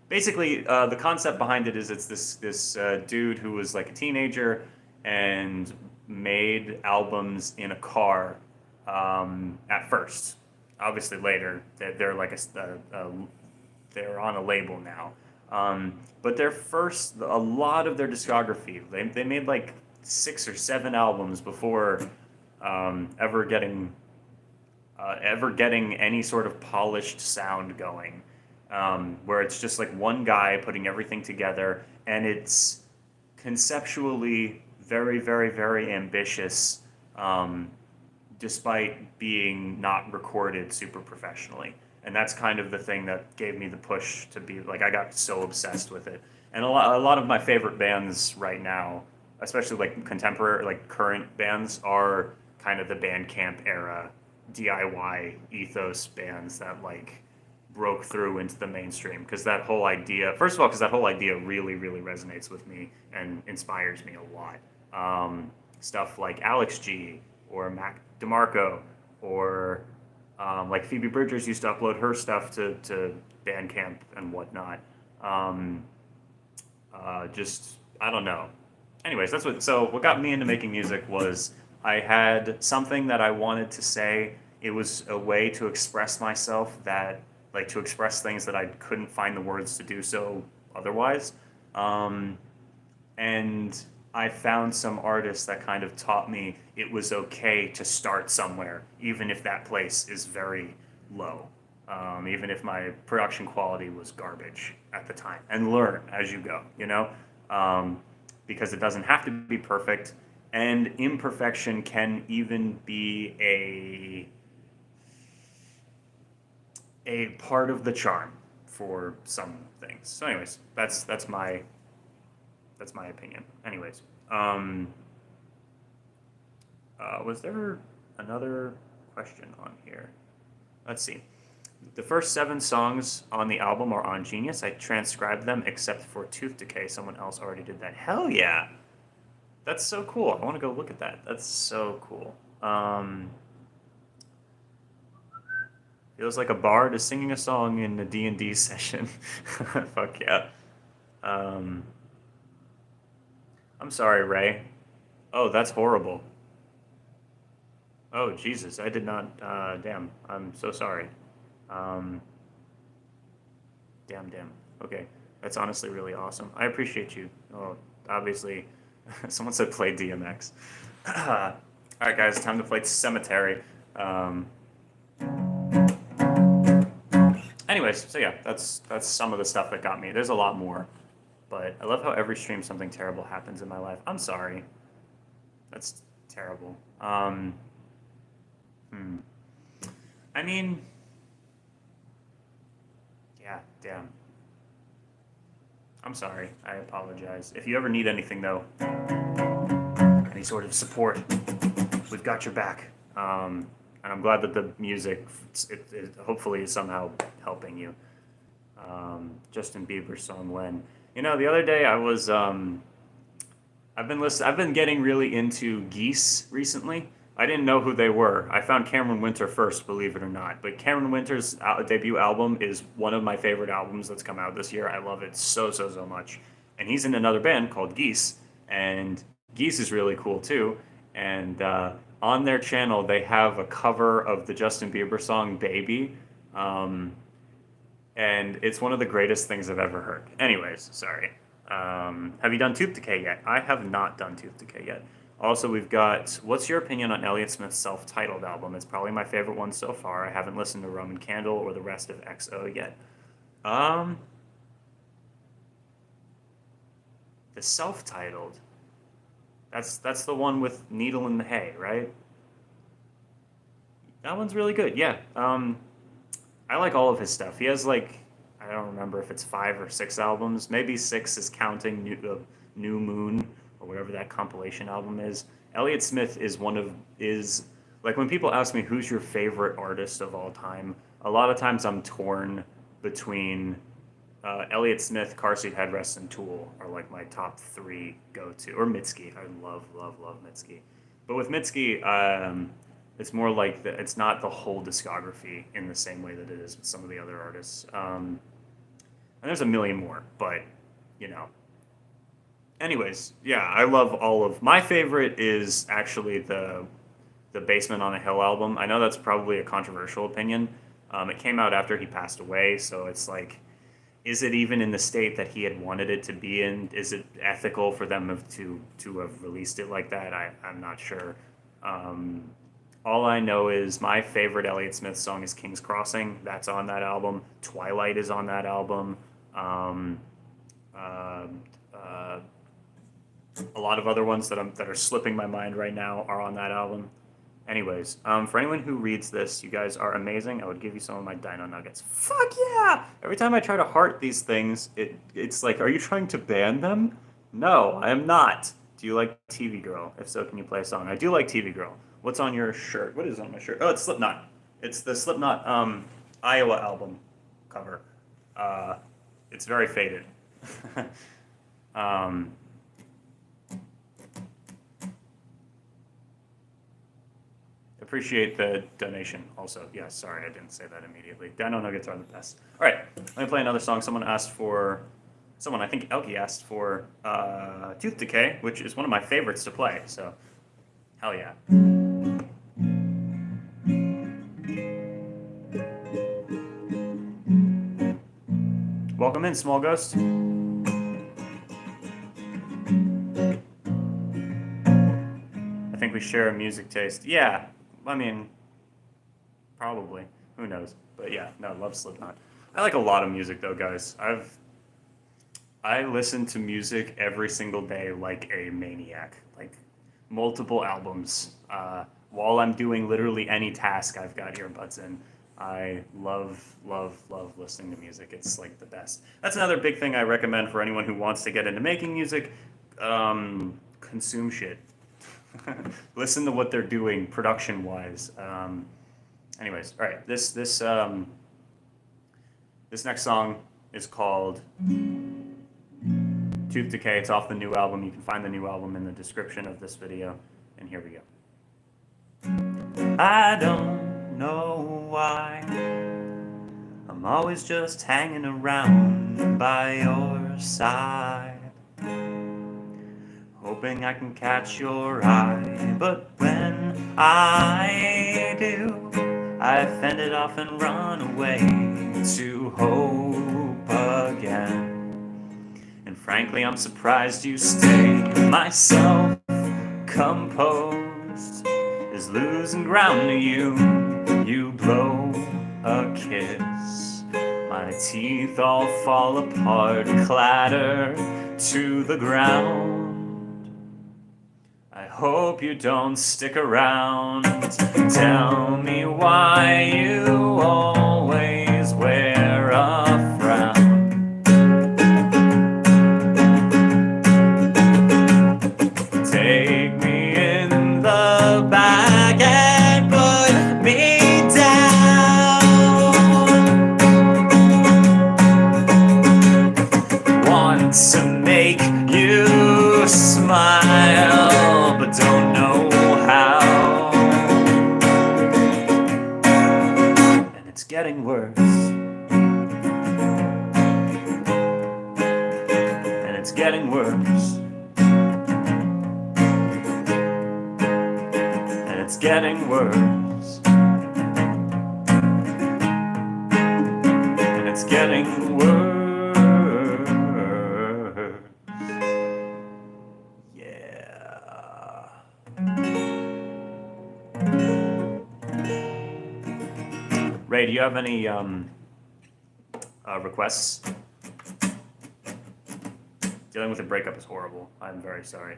basically, the concept behind it is it's this dude who was like a teenager and made albums in a car at first. Obviously, later they're like they're on a label now. But their first, a lot of their discography, they made like 6 or 7 albums before ever getting any sort of polished sound going, where it's just like one guy putting everything together, and it's conceptually very, very, very ambitious, despite being not recorded super professionally. And that's kind of the thing that gave me the push to be like, I got so obsessed with it. And a lot of my favorite bands right now, especially like contemporary, like current bands, are kind of the Bandcamp era DIY ethos bands that like broke through into the mainstream. Because that whole idea, first of all, because that whole idea really, really resonates with me and inspires me a lot. Stuff like Alex G or Mac DeMarco or like Phoebe Bridgers used to upload her stuff to Bandcamp and whatnot. Just I don't know. Anyways, that's what. So what got me into making music was I had something that I wanted to say. It was a way to express myself that, like, to express things that I couldn't find the words to do so otherwise. And I found some artists that kind of taught me it was okay to start somewhere, even if that place is very low, even if my production quality was garbage at the time, and learn as you go, you know? Because it doesn't have to be perfect, and imperfection can even be a part of the charm for some things. So, anyways, that's my opinion. Anyways, was there another question on here? Let's see. The first 7 songs on the album are on Genius. I transcribed them except for Tooth Decay. Someone else already did that. Hell yeah! That's so cool. I want to go look at that. That's so cool. Feels like a bard is singing a song in a D&D session. Fuck yeah. I'm sorry, Ray. Oh, that's horrible. Oh, Jesus. I did not... damn. I'm so sorry. Damn. Okay. That's honestly really awesome. I appreciate you. Oh, obviously... Someone said play DMX. Alright, guys. Time to play Cemetery. Anyways, so yeah, that's some of the stuff that got me. There's a lot more. But I love how every stream something terrible happens in my life. I'm sorry. That's terrible. I mean, yeah, damn. I'm sorry. I apologize. If you ever need anything, though, any sort of support, we've got your back. And I'm glad that the music, it hopefully is somehow helping you. Justin Bieber's song "When." You know, the other day I was I've been getting really into Geese recently. I didn't know who they were. I found Cameron Winter first, believe it or not. But Cameron Winter's debut album is one of my favorite albums that's come out this year. I love it so much. And he's in another band called Geese, and Geese is really cool too. And on their channel, they have a cover of the Justin Bieber song "Baby." And it's one of the greatest things I've ever heard. Anyways, sorry. Have you done Tooth Decay yet? I have not done Tooth Decay yet. Also, we've got, what's your opinion on Elliott Smith's self-titled album? It's probably my favorite one so far. I haven't listened to Roman Candle or the rest of XO yet. The self-titled, that's the one with Needle in the Hay, right? That one's really good, yeah. I like all of his stuff. He has like, I don't remember if it's 5 or 6 albums. Maybe 6 is counting New Moon or whatever that compilation album is. Elliott Smith is like when people ask me who's your favorite artist of all time, a lot of times I'm torn between Elliott Smith, Car Seat Headrest, and Tool are like my top 3 go-to. Or Mitski. I love Mitski. But with Mitski, it's more like it's not the whole discography in the same way that it is with some of the other artists. And there's a million more, but, you know, Anyways, yeah, I love all of. My favorite is actually the Basement on a Hill album. I know that's probably a controversial opinion. It came out after he passed away, so it's like, is it even in the state that he had wanted it to be in? Is it ethical for them to have released it like that? I'm not sure. Um, all I know is my favorite Elliott Smith song is King's Crossing. That's on that album. Twilight is on that album. Um, uh, uh, a lot of other ones that are slipping my mind right now are on that album. Anyways, for anyone who reads this, you guys are amazing. I would give you some of my Dino Nuggets. Fuck yeah! Every time I try to heart these things, it's like, are you trying to ban them? No, I am not. Do you like TV Girl? If so, can you play a song? I do like TV Girl. What's on your shirt? What is on my shirt? Oh, it's Slipknot. It's the Slipknot Iowa album cover. It's very faded. um, Appreciate the donation also. Yeah, sorry, I didn't say that immediately. Dino Nuggets are the best. All right, let me play another song. Someone, I think Elkie asked for Tooth Decay, which is one of my favorites to play, so hell yeah. Welcome in, Small Ghost. I think we share a music taste. Yeah, I mean, probably. Who knows? But yeah, no, love Slipknot. I like a lot of music though, guys. I listen to music every single day like a maniac. Like multiple albums. While I'm doing literally any task, I've got earbuds in. I love, love, love listening to music. It's like the best. That's another big thing I recommend for anyone who wants to get into making music. Consume shit. Listen to what they're doing production wise. Anyways, all right. This next song is called Tooth Decay. It's off the new album. You can find the new album in the description of this video. And here we go. I don't know why I'm always just hanging around by your side, hoping I can catch your eye, but when I do, I fend it off and run away to hope again. And frankly, I'm surprised you stay. My self-composed is losing ground to you. You blow a kiss, my teeth all fall apart, clatter to the ground. I hope you don't stick around. Tell me why you always wear a frown. Take me in the back and put me down. Want to make you smile, but don't know how. And it's getting worse. And it's getting worse. And it's getting worse. And it's getting worse. Ray, do you have any requests? Dealing with a breakup is horrible. I'm very sorry.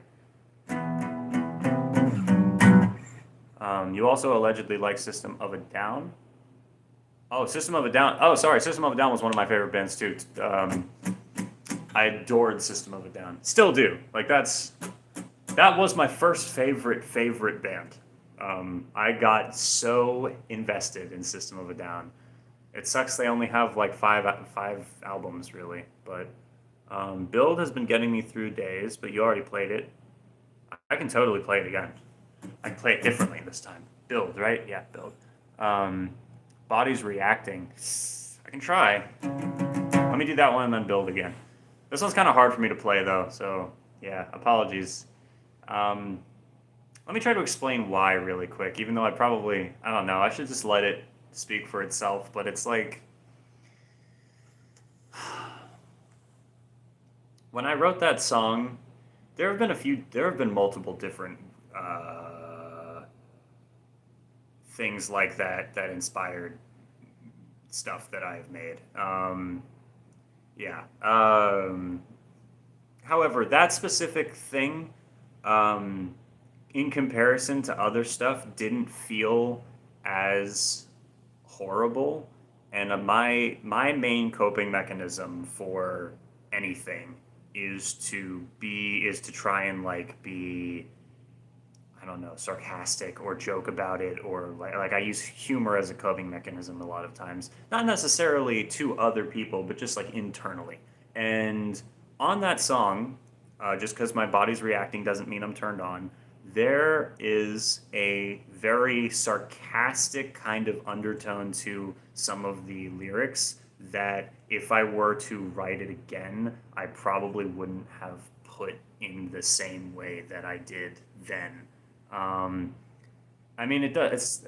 You also allegedly like System of a Down. Oh, System of a Down. Oh, sorry. System of a Down was one of my favorite bands too. I adored System of a Down. Still do. Like that was my first favorite band. I got so invested in System of a Down. It sucks they only have like five albums really, but Build has been getting me through days. But you already played it. I can totally play it again. I can play it differently this time. Build, right? Yeah, Build. Body's Reacting. I can try. Let me do that one and then Build again. This one's kind of hard for me to play though, so Yeah, apologies. Um, Let me try to explain why really quick, even though I don't know, I should just let it speak for itself, but it's like, when I wrote that song, there have been multiple different things like that inspired stuff that I've made. Yeah. However, that specific thing, um, in comparison to other stuff, didn't feel as horrible. And my main coping mechanism for anything is to try and like be, I don't know, sarcastic or joke about it, or like I use humor as a coping mechanism a lot of times, not necessarily to other people, but just like internally. And on that song, just because my body's reacting doesn't mean I'm turned on. There is a very sarcastic kind of undertone to some of the lyrics that if I were to write it again, I probably wouldn't have put in the same way that I did then. Um, I mean, it does.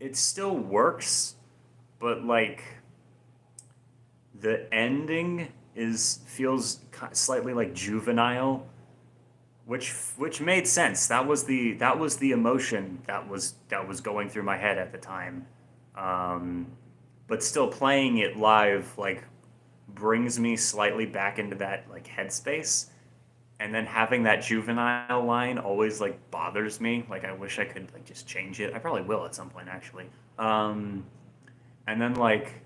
It still works, but like the ending is feels slightly like juvenile, which made sense. That was the emotion that was going through my head at the time. Um, but still playing it live like brings me slightly back into that like headspace, and then having that juvenile line always like bothers me. Like I wish I could like just change it. I probably will at some point actually. And then like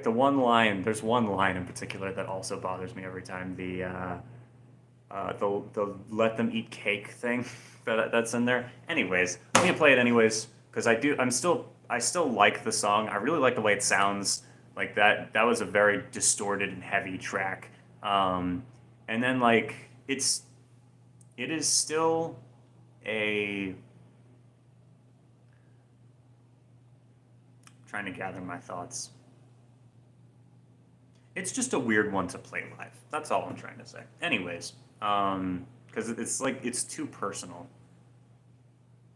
the one line, there's one line in particular that also bothers me every time. The let them eat cake thing that's in there. Anyways, I'm gonna play it anyways because I still like the song. I really like the way it sounds. Like that was a very distorted and heavy track. And then like it is still a trying to gather my thoughts. It's just a weird one to play live. That's all I'm trying to say. Anyways, because it's like it's too personal.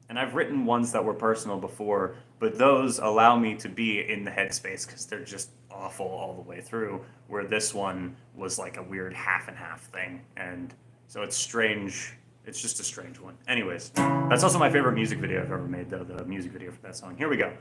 And I've written ones that were personal before, but those allow me to be in the headspace because they're just awful all the way through. Where this one was like a weird half and half thing, and so it's strange. It's just a strange one. Anyways, that's also my favorite music video I've ever made, though, the music video for that song. Here we go.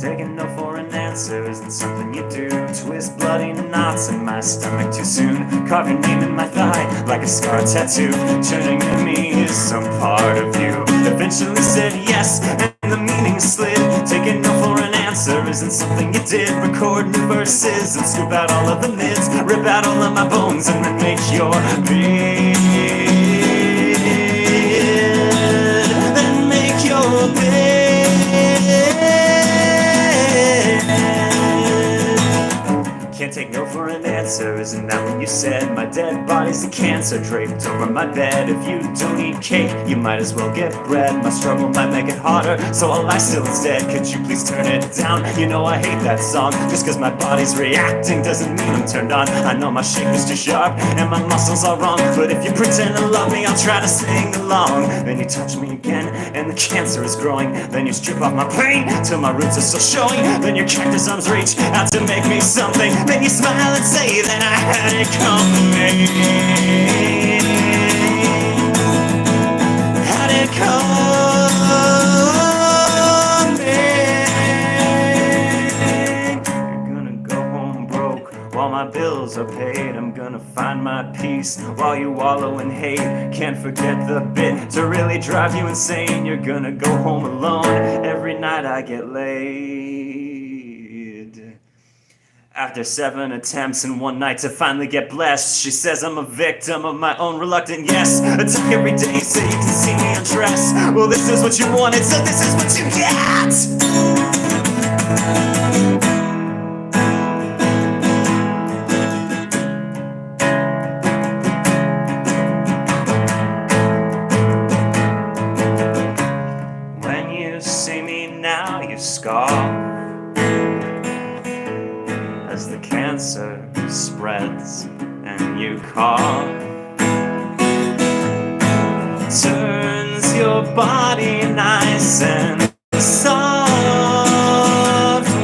Taking no for an answer isn't something you do. Twist bloody knots in my stomach too soon. Carve your name in my thigh like a scar tattoo. Turning to me is some part of you. Eventually said yes, and the meaning slid. Taking no for an answer isn't something you did. Record new verses and scoop out all of the mids. Rip out all of my bones and then make your bed. Then make your bed. Can't take no for an answer, isn't that what you said? My dead body's a cancer draped over my bed. If you don't eat cake, you might as well get bread. My struggle might make it harder, so I'll lie still instead. Could you please turn it down? You know I hate that song. Just cause my body's reacting doesn't mean I'm turned on. I know my shape is too sharp and my muscles are wrong, but if you pretend to love me, I'll try to sing along. Then you touch me again and the cancer is growing. Then you strip off my pain till my roots are still showing. Then your cactus arms reach out to make me something. Then you smile and say that I had it coming. Had it coming. You're gonna go home broke while all my bills are paid. I'm gonna find my peace while you wallow in hate. Can't forget the bit to really drive you insane. You're gonna go home alone every night I get laid. After 7 attempts and one night to finally get blessed, she says I'm a victim of my own reluctant yes. Attack every day so you can see me undress. Well, this is what you wanted, so this is what you get. When you see me now, you scoff as the cancer spreads and you cough. Turns your body nice and soft.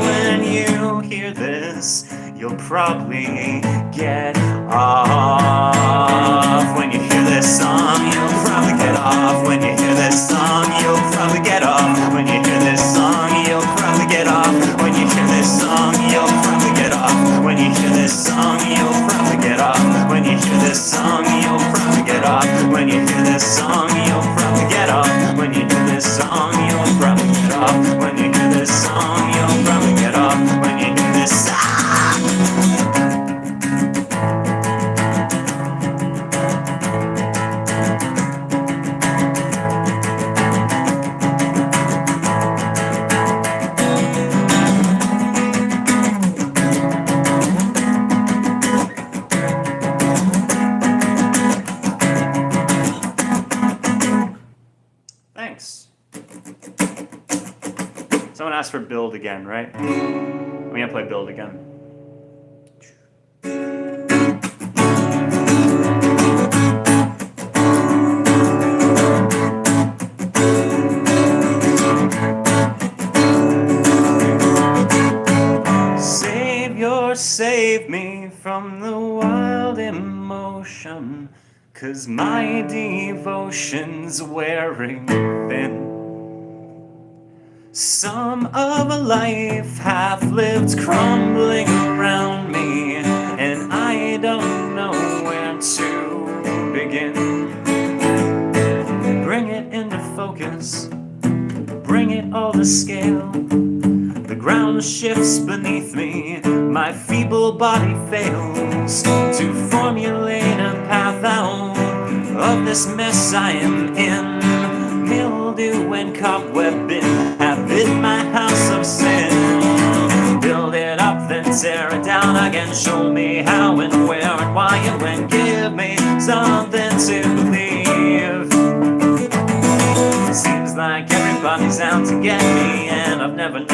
When you hear this, you'll probably get off. When you hear this song, you'll probably get off. When you hear this song, you'll probably get off. When you hear this song, you'll probably get off. When you hear this song, you'll probably get off. When you hear this song, you'll probably get off. When you hear this song, you'll probably get off. When you hear this song, you'll probably get off. When you hear this song, you'll probably get off. When you hear this song, you'll probably get off. When you hear this song. Someone asked for build again, right? I'm gonna play build again. Savior, save me from the wild emotion, 'cause my devotion's wearing thin. Some of a life half-lived crumbling around me, and I don't know where to begin. Bring it into focus, bring it all to scale. The ground shifts beneath me, my feeble body fails to formulate a path out of this mess I am in. Mildew and cobwebbing have hit my house of sin. Build it up, then tear it down again. Show me how and where and why and when. Give me something to believe. Seems like everybody's out to get me, and I've never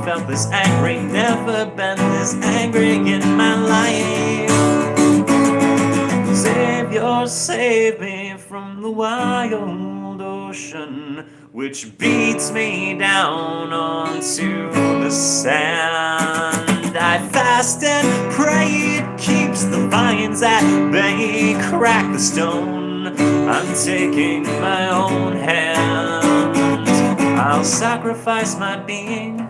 felt this angry. Never been this angry in my life. Savior, save me from the wild ocean, which beats me down onto the sand. I fast and pray, it keeps the vines at bay. Crack the stone, I'm taking my own hand. I'll sacrifice my being.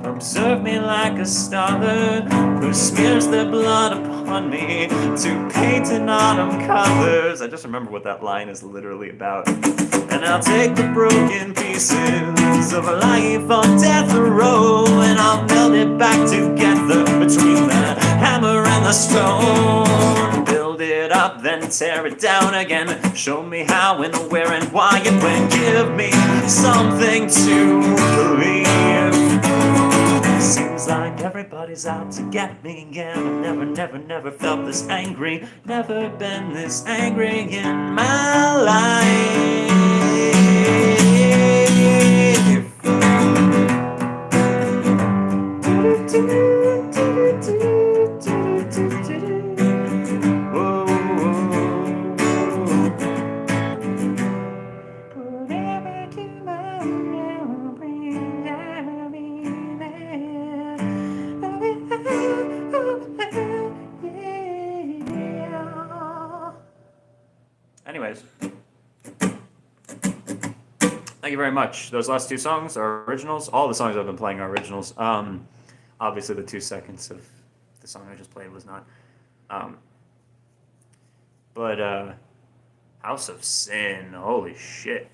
Observe me like a starter who smears their blood upon me to paint in autumn colors. I just remember what that line is literally about. And I'll take the broken pieces of a life on death row, and I'll meld it back together between the hammer and the stone. Build it up, then tear it down again. Show me how and where and why and when. Give me something to believe. Seems like everybody's out to get me again. I've never felt this angry. Never been this angry in my life. Anyways, thank you very much. Those last two songs are originals. All the songs I've been playing are originals. Obviously, the 2 seconds of the song I just played was not. But House of Sin, holy shit.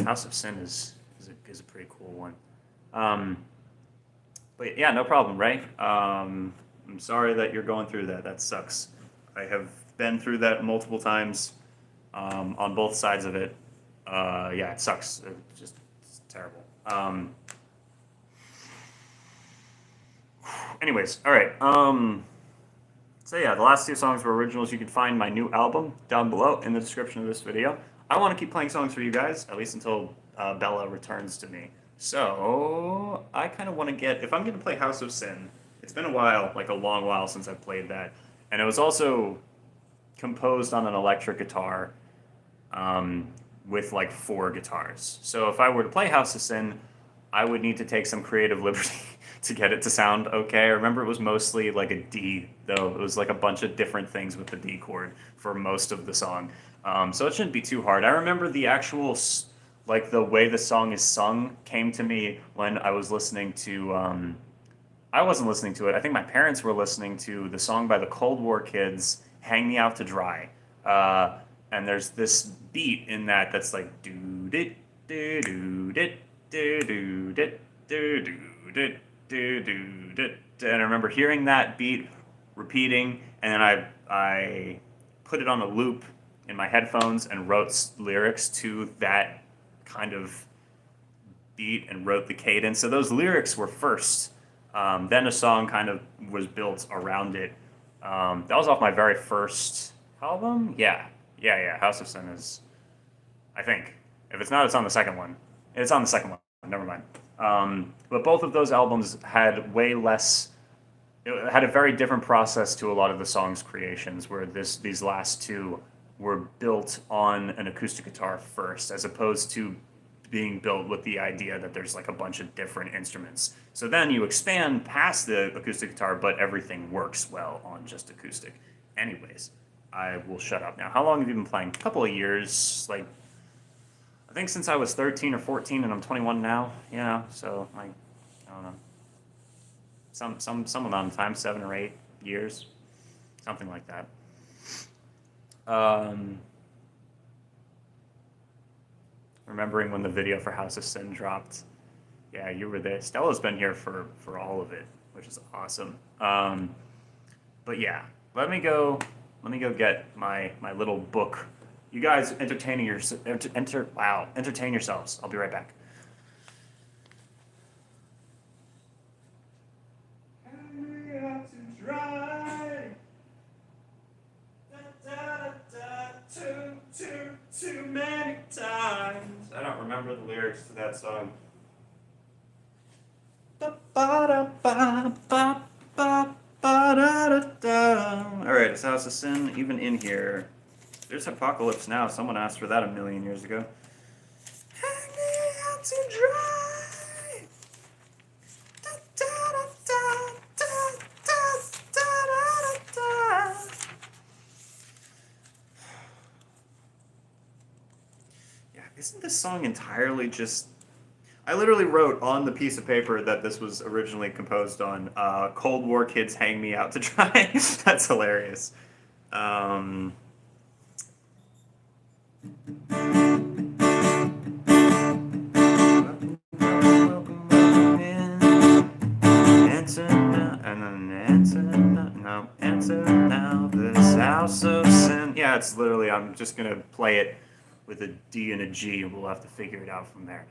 House of Sin is a pretty cool one. But yeah, no problem, right? I'm sorry that you're going through that. That sucks. I have been through that multiple times on both sides of it. Yeah, it sucks. It's terrible. Anyways, all right. So yeah, the last two songs were originals. You can find my new album down below in the description of this video. I want to keep playing songs for you guys, at least until Bella returns to me. So I kind of want to get, if I'm going to play House of Sin, it's been a while, like a long while since I've played that. And it was also composed on an electric guitar with like 4 guitars. So if I were to play House of Sin, I would need to take some creative liberty to get it to sound okay. I remember it was mostly like a D, though. It was like a bunch of different things with the D chord for most of the song. So it shouldn't be too hard. I remember the actual, like the way the song is sung came to me when I was listening to, I wasn't listening to it. I think my parents were listening to the song by the Cold War Kids, Hang Me Out to Dry. And there's this beat in that that's like do-dit, do-do-dit, do-do-dit, do-do-dit, do-do-dit. And I remember hearing that beat repeating, and then I put it on a loop in my headphones and wrote lyrics to that kind of beat and wrote the cadence. So those lyrics were first. Then a song kind of was built around it. That was off my very first album. Yeah. House of Sin is, I think. If it's not, it's on the second one. It's on the second one. Never mind. But both of those albums had way less. It had a very different process to a lot of the songs' creations, where these last two were built on an acoustic guitar first, as opposed to being built with the idea that there's like a bunch of different instruments. So then you expand past the acoustic guitar, but everything works well on just acoustic. Anyways, I will shut up now. How long have you been playing? A couple of years, like I think since I was 13 or 14, and I'm 21 now. Yeah, so like I don't know, some amount of time, 7 or 8 years, something like that. Remembering when the video for House of Sin dropped. Yeah, you were there. Stella's been here for all of it, which is awesome. But yeah, let me go get my little book. You guys entertain yourselves. I'll be right back. Too many times. I don't remember the lyrics to that song. Alright, it's House of Sin, even in here. There's Apocalypse Now. Someone asked for that a million years ago. Hang me out to dry. Yeah, isn't this song entirely just... I literally wrote on the piece of paper that this was originally composed on Cold War Kids Hang Me Out to Dry. That's hilarious. Enter now this House of Sin. Yeah, it's literally, I'm just going to play it with a D and a G, and we'll have to figure it out from there.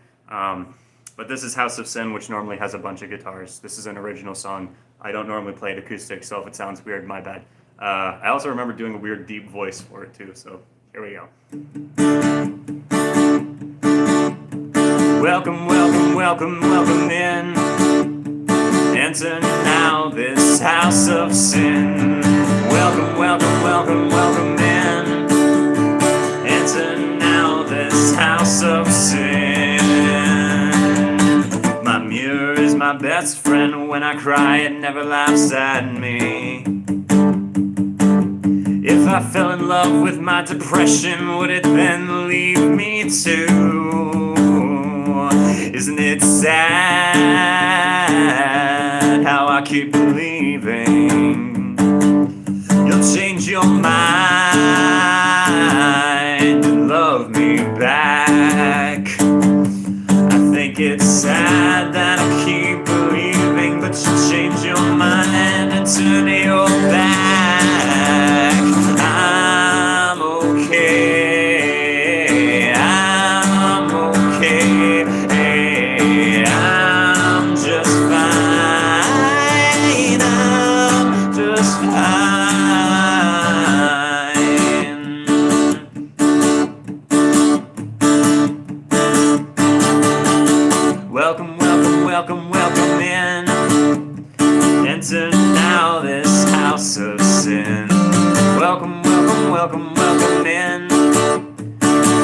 But this is House of Sin, which normally has a bunch of guitars. This is an original song. I don't normally play it acoustic, so if it sounds weird, my bad. I also remember doing a weird deep voice for it too, so here we go. Welcome, welcome, welcome, welcome in. Enter now this House of Sin. Welcome, welcome, welcome, welcome in. Enter now this House of Sin. My mirror is my best friend. When I cry, it never laughs at me. If I fell in love with my depression, would it then leave me too? Isn't it sad how I keep believing you'll change your mind and love me back. I think it's sad that I keep believing, but you change your mind and turn your back. I'm okay. I'm okay. I'm just fine. I'm just fine. Welcome, welcome, welcome, welcome in. Enter now this house of sin. Welcome, welcome, welcome, welcome in.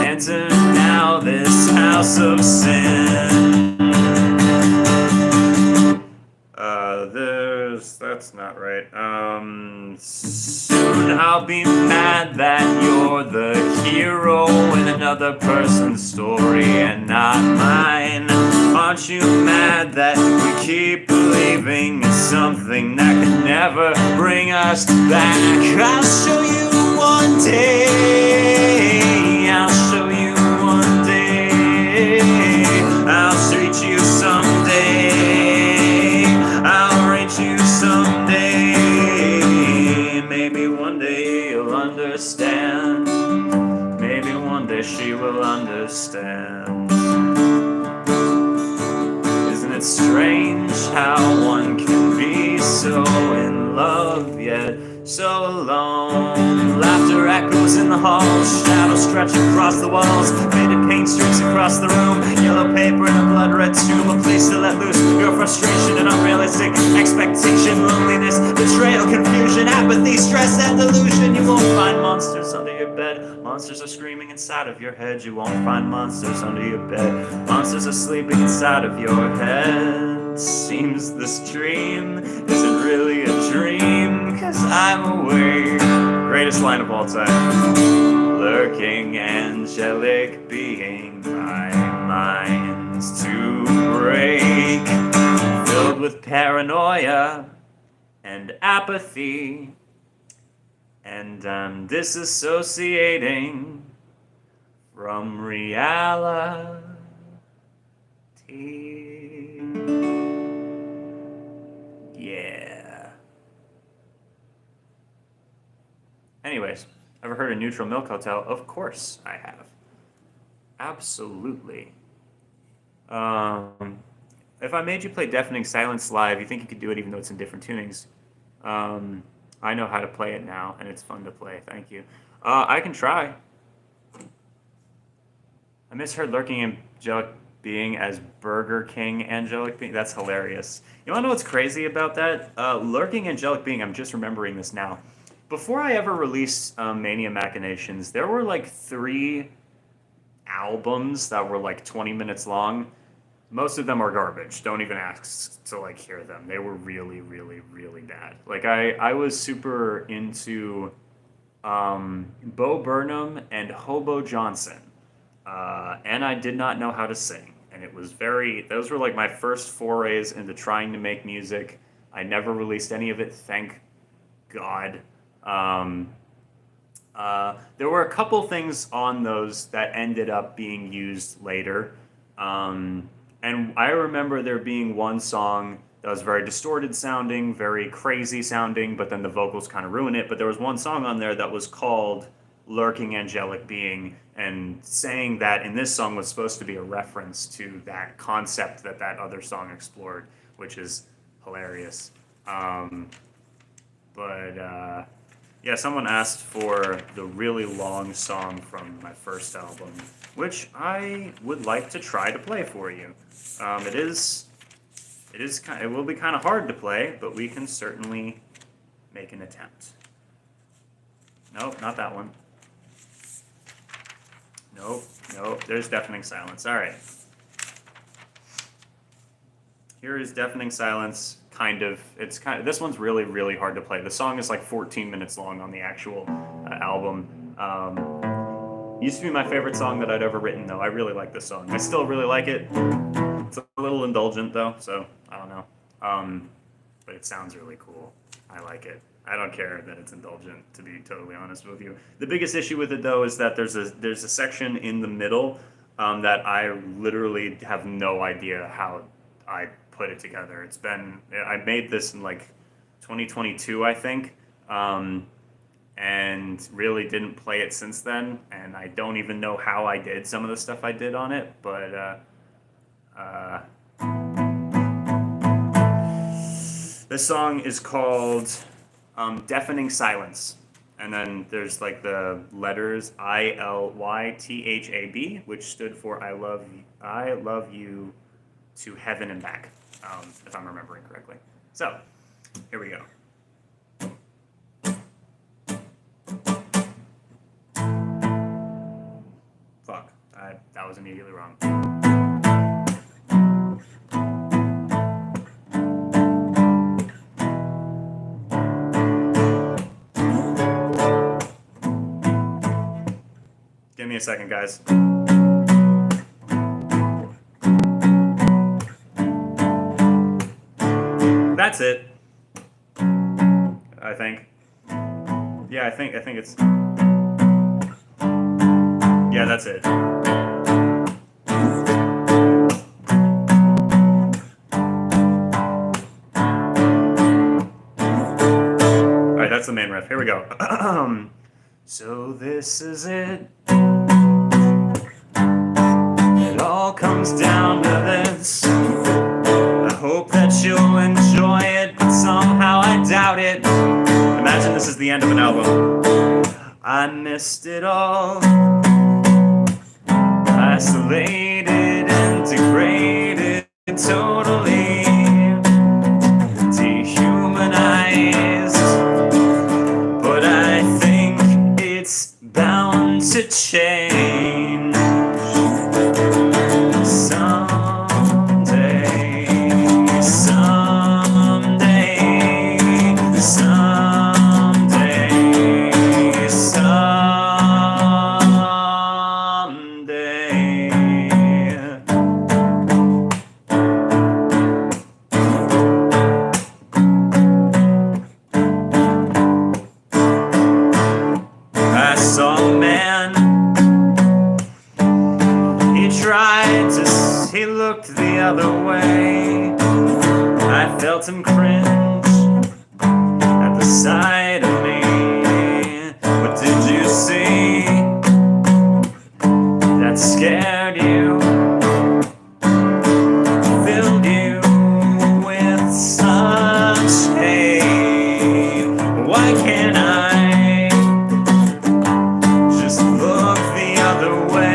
Enter now this house of sin. That's not right. Soon I'll be mad that you're the hero in another person's story and not mine. Aren't you mad that we keep believing in something that could never bring us back? I'll show you one day. I'll show you one day. I'll treat you someday. I'll reach you someday. Maybe one day you'll understand. Maybe one day she will understand. Isn't it strange how one can be so in love yet so alone? Laughter echoes in the halls, shadows stretch across the walls, faded paint streaks across the room, yellow paper in a blood-red tomb, a place to let loose your frustration and unrealistic expectation, loneliness, betrayal, confusion, apathy, stress, and delusion. You won't find monsters under your bed. Monsters are screaming inside of your head. You won't find monsters under your bed. Monsters are sleeping inside of your head. Seems this dream isn't really a dream, 'cause I'm awake. Greatest line of all time. Lurking angelic being, my mind's to break, filled with paranoia and apathy, and I'm disassociating from reality. Yeah. Anyways, ever heard of Neutral Milk Hotel? Of course I have. Absolutely. If I made you play Deafening Silence live, you think you could do it even though it's in different tunings? I know how to play it now, and it's fun to play. Thank you. I can try. I misheard Lurking Angelic Being as Burger King Angelic Being. That's hilarious. You want to know what's crazy about that? Lurking Angelic Being, I'm just remembering this now. Before I ever released Mania Machinations, there were like 3 albums that were like 20 minutes long. Most of them are garbage. Don't even ask to like hear them. They were really, really, really bad. Like I was super into Bo Burnham and Hobo Johnson. And I did not know how to sing. And it was those were like my first forays into trying to make music. I never released any of it, thank God. There were a couple things on those that ended up being used later. And I remember there being one song that was very distorted sounding, very crazy sounding, but then the vocals kind of ruin it. But there was one song on there that was called Lurking Angelic Being, and saying that in this song was supposed to be a reference to that concept that other song explored, which is hilarious. Yeah, someone asked for the really long song from my first album, which I would like to try to play for you. It will be kind of hard to play, but we can certainly make an attempt. Nope, not that one. Nope, there's Deafening Silence. All right. Here is Deafening Silence. This one's really, really hard to play. The song is like 14 minutes long on the actual album. Used to be my favorite song that I'd ever written, though. I really like this song. I still really like it. It's a little indulgent, though, so I don't know. but it sounds really cool. I like it. I don't care that it's indulgent, to be totally honest with you. The biggest issue with it, though, is that there's a section in the middle that I literally have no idea how I put it together. I made this in like 2022, I think, and really didn't play it since then, and I don't even know how I did some of the stuff I did on it, but this song is called Deafening Silence. And then there's like the letters ILYTHAB, which stood for I love you to heaven and back, if I'm remembering correctly. So, here we go. Fuck, that was immediately wrong. Give me a second, guys. That's it. I think. Yeah, I think it's. Yeah, that's it. Alright, that's the main riff. Here we go. So this is it. It all comes down to this. I hope that you'll enjoy it, but somehow I doubt it. Imagine this is the end of an album. I missed it all. Isolated and degraded totally. Dehumanized. But I think it's bound to change. He looked the other way. I felt him cringe at the sight of me. What did you see that scared you? Filled you with such hate. Why can't I just look the other way?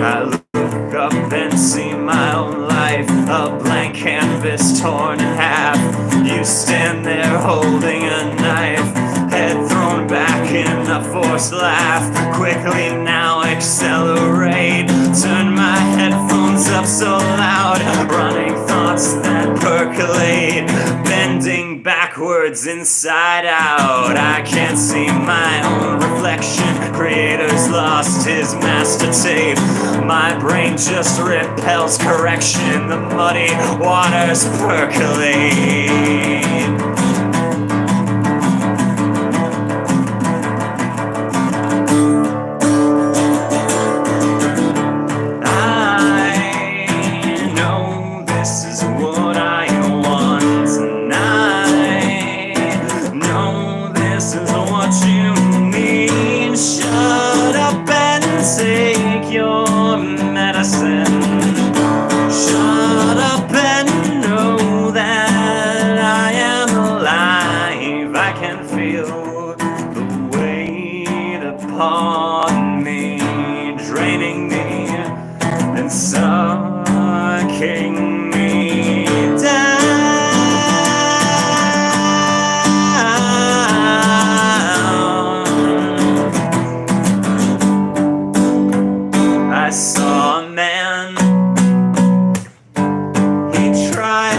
I look up and see my own life, a blank canvas torn in half. You stand there holding a knife, head thrown back in a forced laugh. Quickly now accelerate, turn my headphones up so loud, running thoughts that percolate, bending backwards inside out. I can't see my own reflection, creator's lost his master tape. My brain just repels correction, the muddy waters percolate. Take your medicine. Shut up and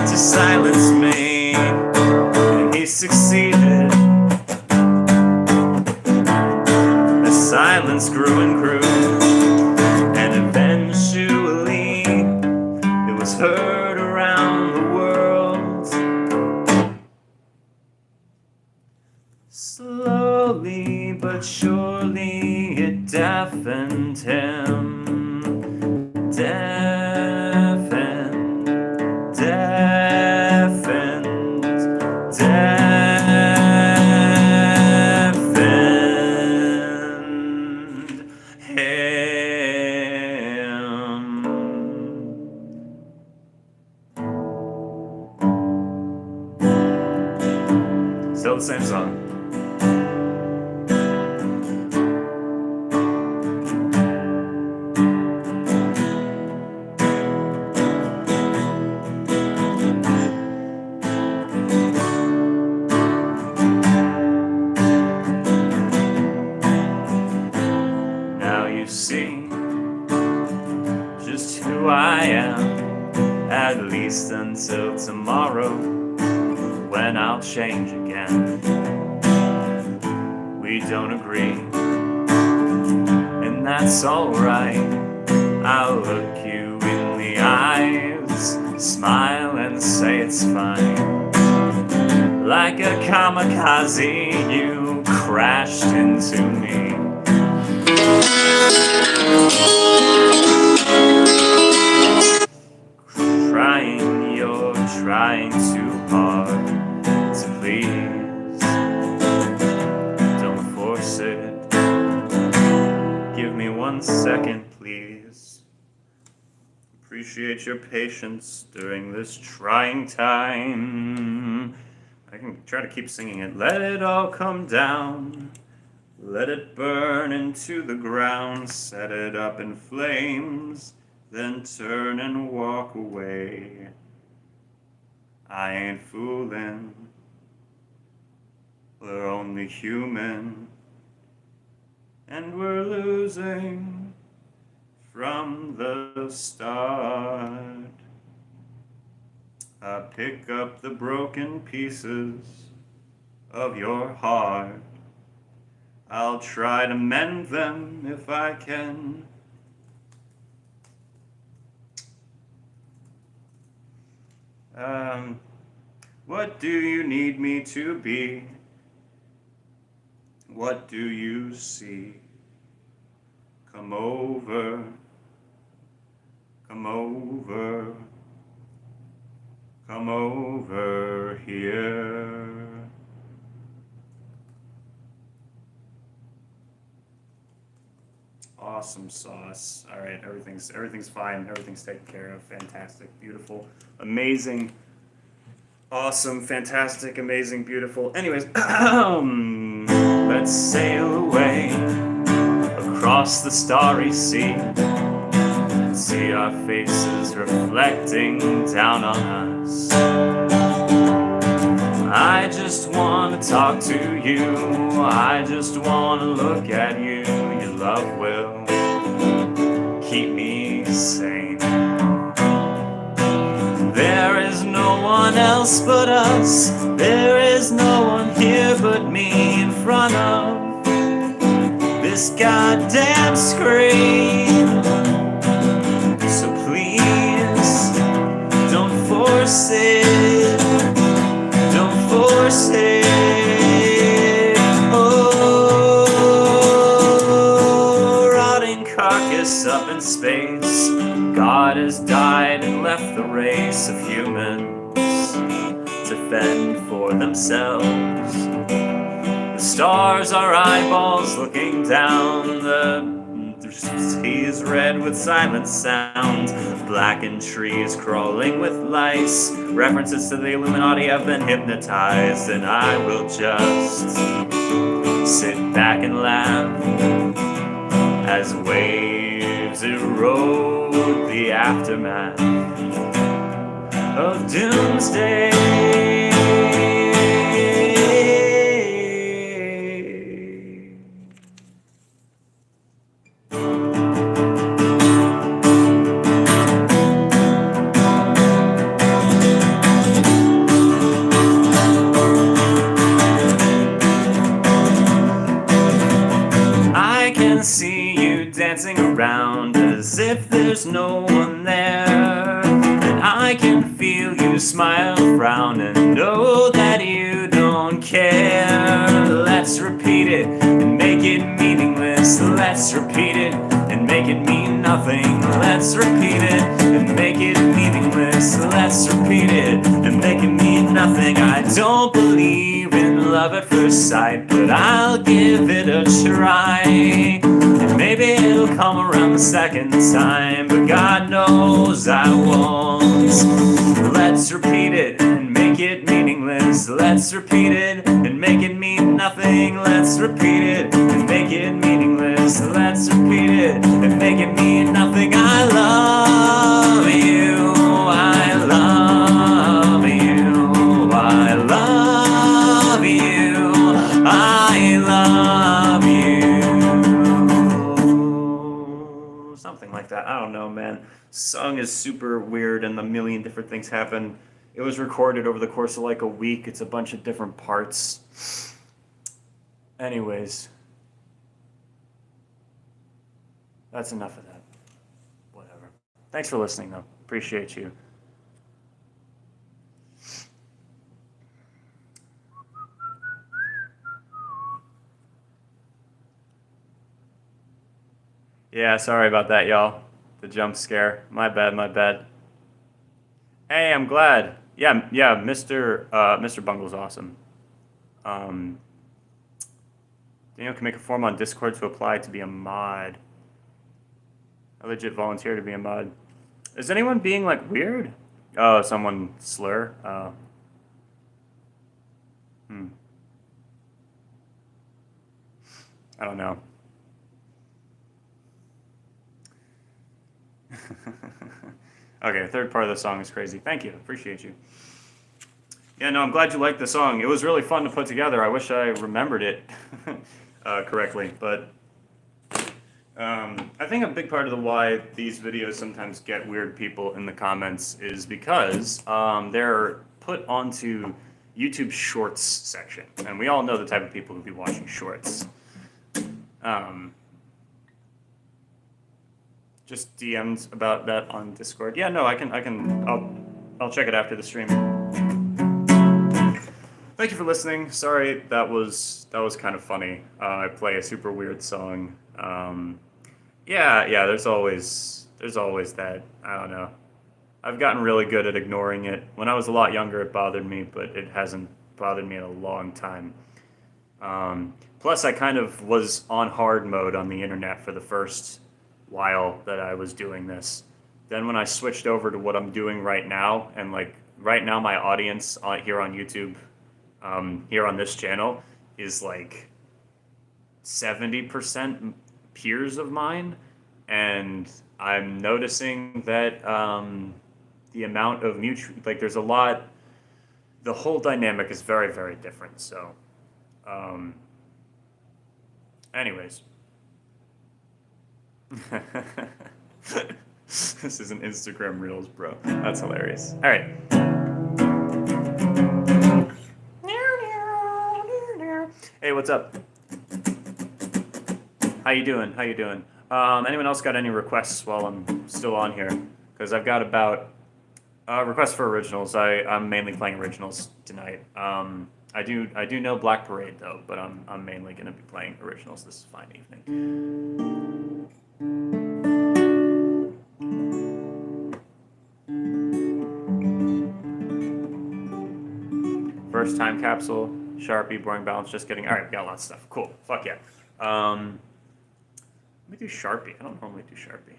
to silence me, and he succeeded. The silence grew and grew, and eventually it was heard around the world. Slowly but surely it deafened him. Deafened, deafened, deafened him. Still the same song. See just who I am, at least until tomorrow, when I'll change again. We don't agree, and that's alright. I'll look you in the eyes, smile and say it's fine. Like a kamikaze, you crashed into me. Crying, you're trying too hard to please. Don't force it. Give me 1 second, please. Appreciate your patience during this trying time. I can try to keep singing it. Let it all come down. Let it burn into the ground, set it up in flames, then turn and walk away. I ain't fooling, we're only human, and we're losing from the start. I pick up the broken pieces of your heart. I'll try to mend them if I can. What do you need me to be? What do you see? Come over, come over, come over here. Awesome sauce. All right, everything's fine. Everything's taken care of. Fantastic, beautiful, amazing, awesome, fantastic, amazing, beautiful. Anyways, let's sail away across the starry sea and see our faces reflecting down on us. I just want to talk to you. I just want to look at you. Your love will keep me sane. There is no one else but us. There is no one here but me in front of this goddamn screen. So please, don't force it. Don't force it. Oh, rotting carcass up in space. God has died and left the race of humans to fend for themselves. The stars are eyeballs looking down. The sea is red with silent sound. Blackened trees crawling with lice. References to the Illuminati have been hypnotized, and I will just sit back and laugh as waves erode the aftermath of doomsday. no one there. And I can feel you smile, frown, and know that you don't care. Let's repeat it and make it meaningless. Let's repeat it and make it mean nothing. Let's repeat it and make it meaningless. Let's repeat it and make it mean nothing. I don't believe in love at first sight, but I'll give it a try. And maybe it'll come around the second time, but God knows I won't. Let's repeat it and make it meaningless. Let's repeat it and make it mean nothing. Let's repeat it and make it meaningless. Let's repeat it and make it mean nothing. I love you. I love you. I love you. I love you. Something like that. I don't know, man. Song is super weird and a million different things happen. It was recorded over the course of like a week. It's a bunch of different parts. Anyways, that's enough of that. Whatever. Thanks for listening, though. Appreciate you. Yeah, sorry about that, y'all. The jump scare. My bad, my bad. Hey, I'm glad. Yeah, Mr. Bungle's awesome. Daniel can make a form on Discord to apply to be a mod. I legit volunteer to be a mod. Is anyone being like weird? Oh, someone slur? Oh. I don't know. Okay, third part of the song is crazy. Thank you. Appreciate you. Yeah, no, I'm glad you liked the song. It was really fun to put together. I wish I remembered it correctly, but I think a big part of the why these videos sometimes get weird people in the comments is because they're put onto YouTube Shorts section, and we all know the type of people who be watching Shorts. Just DM'd about that on Discord. Yeah, no, I'll check it after the stream. Thank you for listening. Sorry, that was kind of funny. I play a super weird song. Yeah, there's always that. I don't know. I've gotten really good at ignoring it. When I was a lot younger, it bothered me, but it hasn't bothered me in a long time. Plus, I kind of was on hard mode on the internet for the first while that I was doing this. Then when I switched over to what I'm doing right now, and like right now my audience here on YouTube, here on this channel, is like 70% peers of mine, and I'm noticing that the amount of mutual, like there's a lot, the whole dynamic is very, very different. So anyways. This is an Instagram Reels, bro. That's hilarious. All right. Hey, what's up? How you doing? Anyone else got any requests while I'm still on here? Because I've got about requests for originals. I'm mainly playing originals tonight. I do know Black Parade though, but I'm mainly gonna be playing originals this fine evening. First time capsule, Sharpie, boring balance, just kidding. All right, we got lots of stuff. Cool. Fuck yeah. Let me do Sharpie. I don't normally do Sharpie.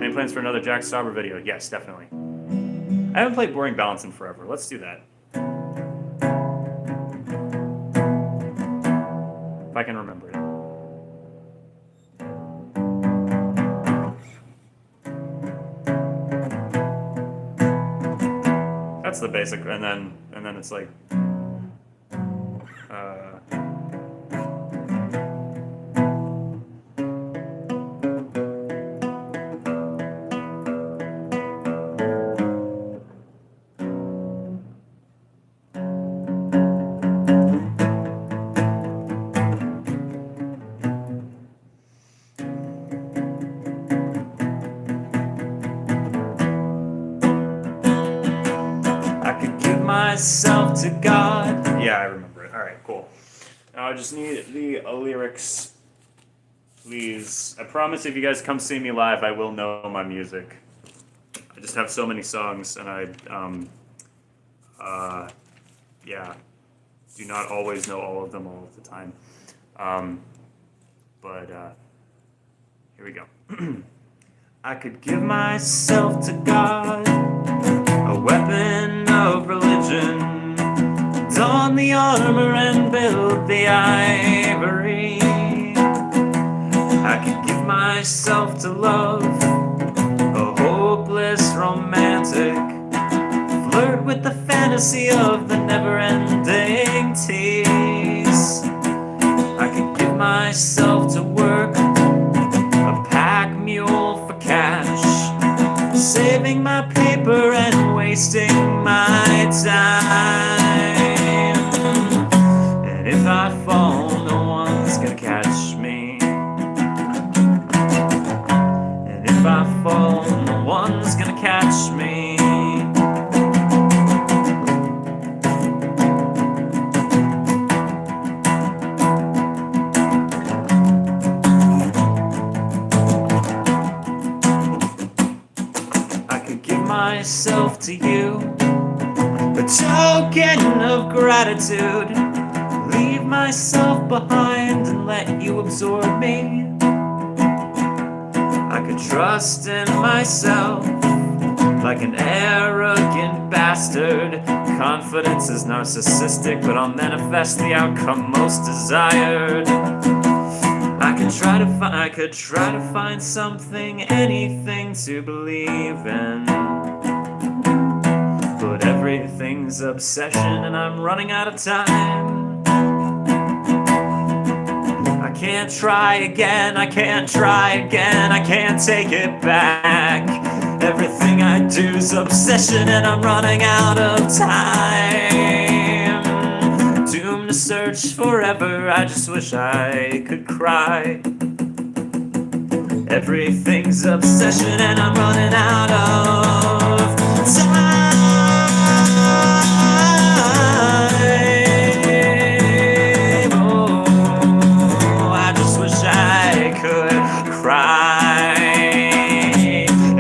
Any plans for another Jack Stauber video? Yes, definitely. I haven't played boring balance in forever. Let's do that. If I can remember it. That's the basic, and then it's like myself to God. Yeah, I remember it. All right, cool. Now I just need the lyrics, please. I promise if you guys come see me live, I will know my music. I just have so many songs, and yeah, do not always know all of them all of the time. But here we go. I could give myself to God, a weapon of religion, don the armor and build the ivory. I could give myself to love, a hopeless romantic, flirt with the fantasy of the never-ending tease. I could give myself to work, a pack mule for cash, saving my paper and wasting my time. And if I fall, no one's gonna catch me. And if I fall, no one's gonna catch me. Myself to you, a token of gratitude, leave myself behind and let you absorb me. I could trust in myself like an arrogant bastard. Confidence is narcissistic, but I'll manifest the outcome most desired. I could try to find something, anything to believe in, but everything's obsession and I'm running out of time. I can't try again, I can't try again, I can't take it back. Everything I do's obsession and I'm running out of time. Doomed to search forever, I just wish I could cry. Everything's obsession and I'm running out of time. Oh, I just wish I could cry.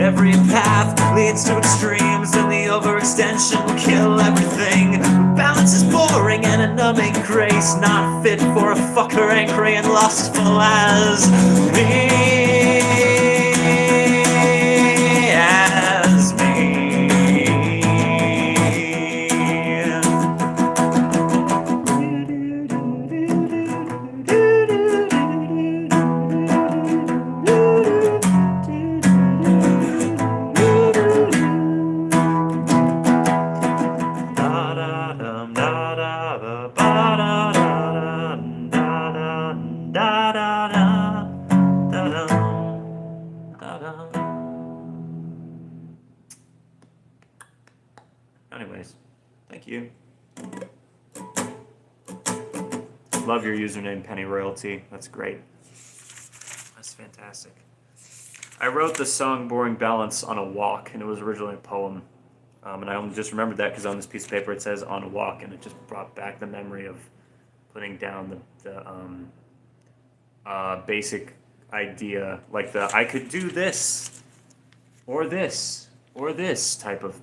Every path leads to extremes and the overextension will kill everything. Balance is boring and a numbing grace, not fit for a fucker angry and lustful as me. Anyways, thank you. Love your username, Penny Royalty. That's great. That's fantastic. I wrote the song Boring Balance on a walk, and it was originally a poem. And I only just remembered that because on this piece of paper it says on a walk, and it just brought back the memory of putting down the basic idea, like the I could do this, or this, or this type of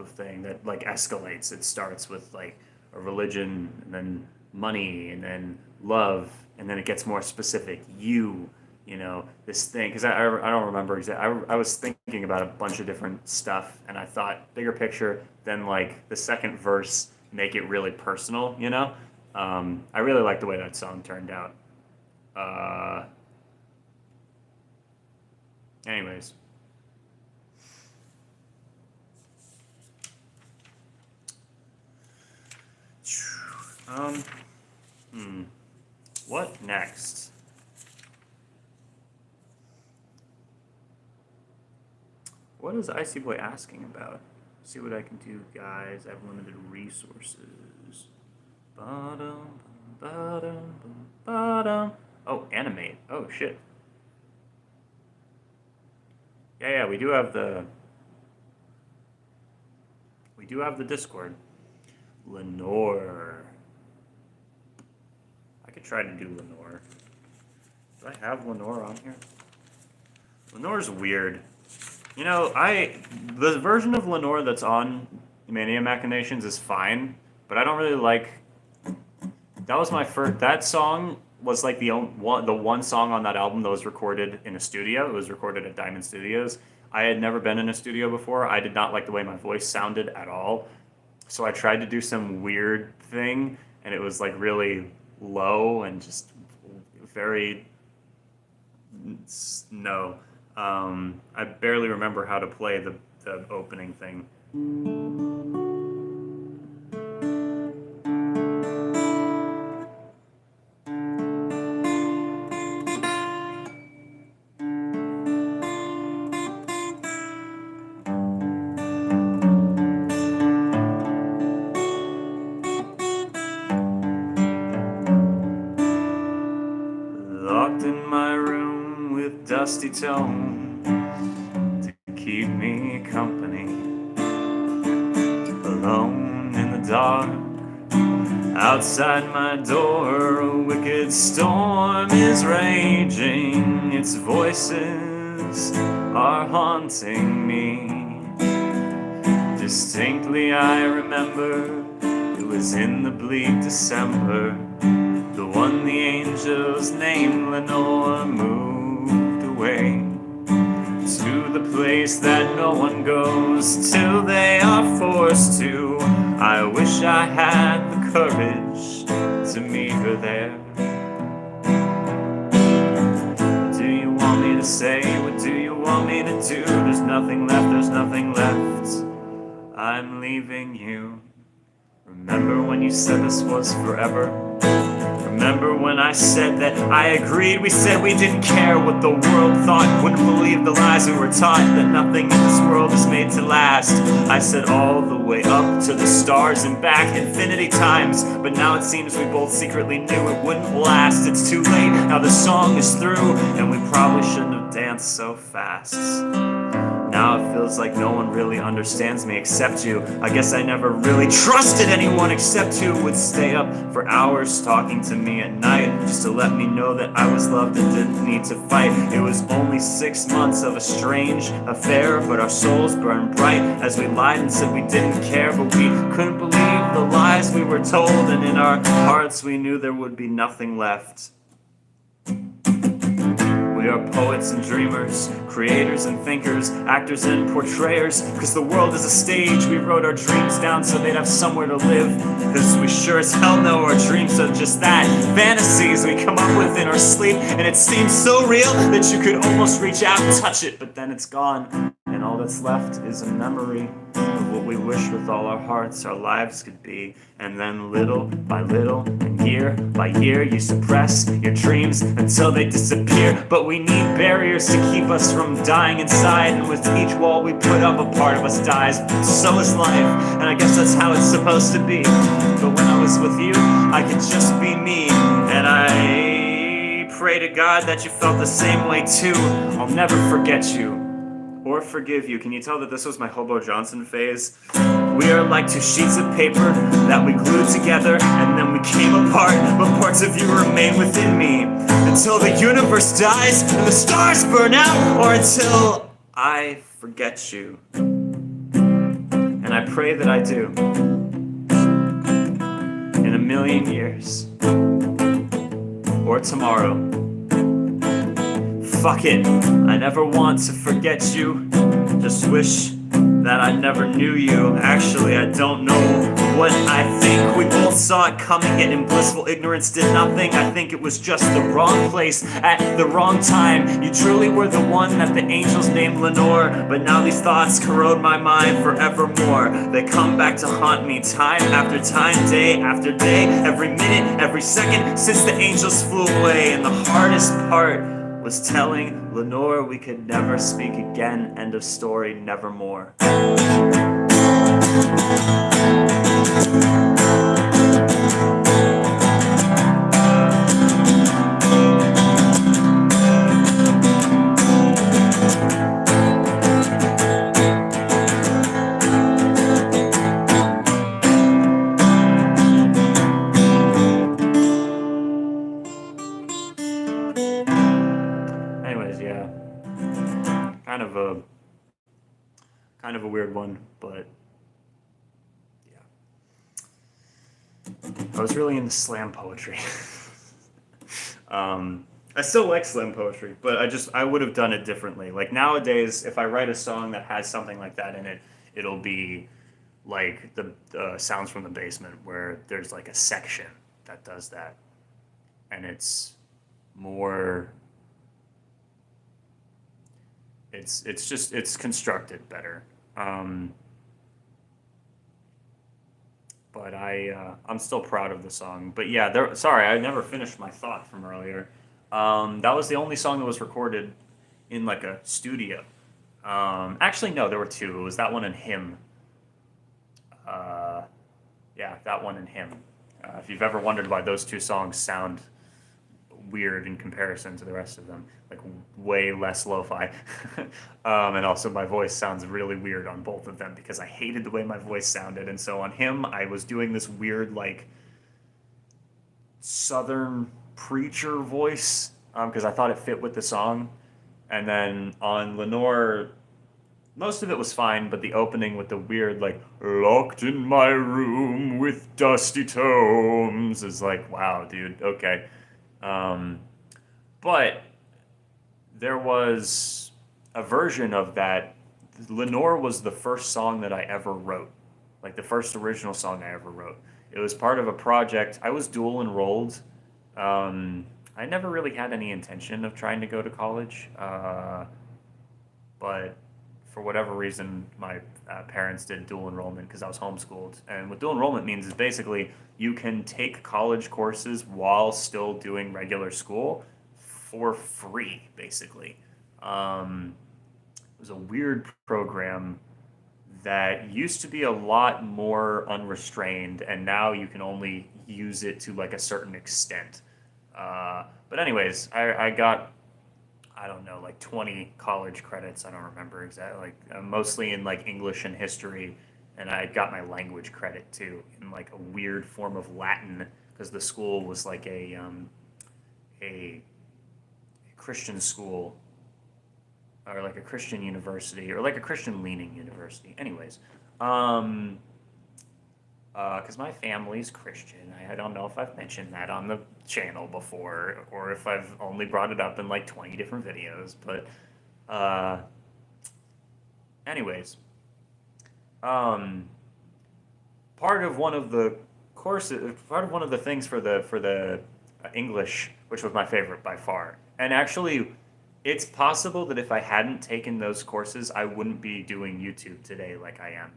thing that like escalates. It starts with like a religion, and then money, and then love, and then it gets more specific. You know, this thing, because I don't remember exactly. I was thinking about a bunch of different stuff, and I thought bigger picture, then like the second verse, make it really personal, you know? I really like the way that song turned out. Anyways. What next? What is Icy Boy asking about? See what I can do, guys. I have limited resources. Ba-dum, ba-dum, ba-dum. Oh, animate. Oh, shit. Yeah, we do have the Discord. Lenor. I could try to do Lenor. Do I have Lenor on here? Lenor's weird. You know, the version of Lenor that's on Mania Machinations is fine, but I don't really like. That was my first. That song was like the one song on that album that was recorded in a studio. It was recorded at Diamond Studios. I had never been in a studio before. I did not like the way my voice sounded at all. So I tried to do some weird thing, and it was like really low and just very no. I barely remember how to play the opening thing. Locked in my room with dusty tone to keep me company. Alone in the dark, outside my door, a wicked storm is raging. Its voices are haunting me. Distinctly I remember it was in the bleak December. The one the angels named Lenor moved away to the place that no one goes till they are forced to. I wish I had the courage to meet her there. What do you want me to say? What do you want me to do? There's nothing left, there's nothing left. I'm leaving you. Remember when you said this was forever? Remember when I said that I agreed? We said we didn't care what the world thought, wouldn't believe the lies we were taught, that nothing in this world is made to last. I said all the way up to the stars and back infinity times, but now it seems we both secretly knew it wouldn't last. It's too late, now the song is through, and we probably shouldn't have danced so fast. Now it feels like no one really understands me except you. I guess I never really trusted anyone except you would stay up for hours talking to me at night just to let me know that I was loved and didn't need to fight. It was only 6 months of a strange affair, but our souls burned bright as we lied and said we didn't care, but we couldn't believe the lies we were told, and in our hearts we knew there would be nothing left. We are poets and dreamers, creators and thinkers, actors and portrayers, cause the world is a stage. We wrote our dreams down so they'd have somewhere to live, cause we sure as hell know our dreams are just that, fantasies we come up with in our sleep, and it seems so real that you could almost reach out and touch it, but then it's gone, and all that's left is a memory of what we wish with all our hearts our lives could be. And then little by little and year by year you suppress your dreams until they disappear. But we need barriers to keep us from dying inside, and with each wall we put up a part of us dies. So is life, and I guess that's how it's supposed to be. But when I was with you, I could just be me, and I pray to God that you felt the same way too. I'll never forget you or forgive you. Can you tell that this was my Hobo Johnson phase? We are like two sheets of paper that we glued together, and then we came apart, but parts of you remain within me until the universe dies and the stars burn out, or until I forget you. And I pray that I do. In a million years. Or tomorrow. Fuck it, I never want to forget you. Just wish that I never knew you. Actually, I don't know what I think. We both saw it coming, yet in blissful ignorance did nothing. I think it was just the wrong place at the wrong time. You truly were the one that the angels named Lenor, but now these thoughts corrode my mind forevermore. They come back to haunt me time after time, day after day, every minute, every second since the angels flew away. And the hardest part was telling Lenor we could never speak again. End of story, nevermore. kind of a weird one, but yeah. I was really into slam poetry. I still like slam poetry, but I would have done it differently. Like nowadays, if I write a song that has something like that in it, it'll be like the Sounds from the Basement, where there's like a section that does that, and it's more. It's constructed better. But I'm still proud of the song. But yeah, sorry, I never finished my thought from earlier. That was the only song that was recorded in like a studio. Actually, no, there were two. It was that one and Him. Uh, yeah, that one and Him. If you've ever wondered why those two songs sound weird in comparison to the rest of them, like way less lo-fi. And also my voice sounds really weird on both of them because I hated the way my voice sounded. And so on Him, I was doing this weird like southern preacher voice because I thought it fit with the song. And then on Lenor, most of it was fine, but the opening with the weird like locked in my room with dusty tomes is like, wow, dude, okay. But there was a version of that. Lenore was the first song that I ever wrote, like the first original song I ever wrote. It was part of a project. I was dual enrolled. I never really had any intention of trying to go to college, but for whatever reason, my parents did dual enrollment because I was homeschooled. And what dual enrollment means is basically you can take college courses while still doing regular school for free, basically. It was a weird program that used to be a lot more unrestrained, and now you can only use it to like a certain extent. But anyways, I got, I don't know, like 20 college credits. I don't remember exactly. Like mostly in like English and history, and I got my language credit too in like a weird form of Latin because the school was like a Christian school or like a Christian university or like a Christian leaning university. Anyways, because my family's Christian. I don't know if I've mentioned that on the channel before or if I've only brought it up in like 20 different videos. But, uh, anyways, um, part of one of the courses, part of one of the things for the English, which was my favorite by far, and actually, it's possible that if I hadn't taken those courses, I wouldn't be doing YouTube today like I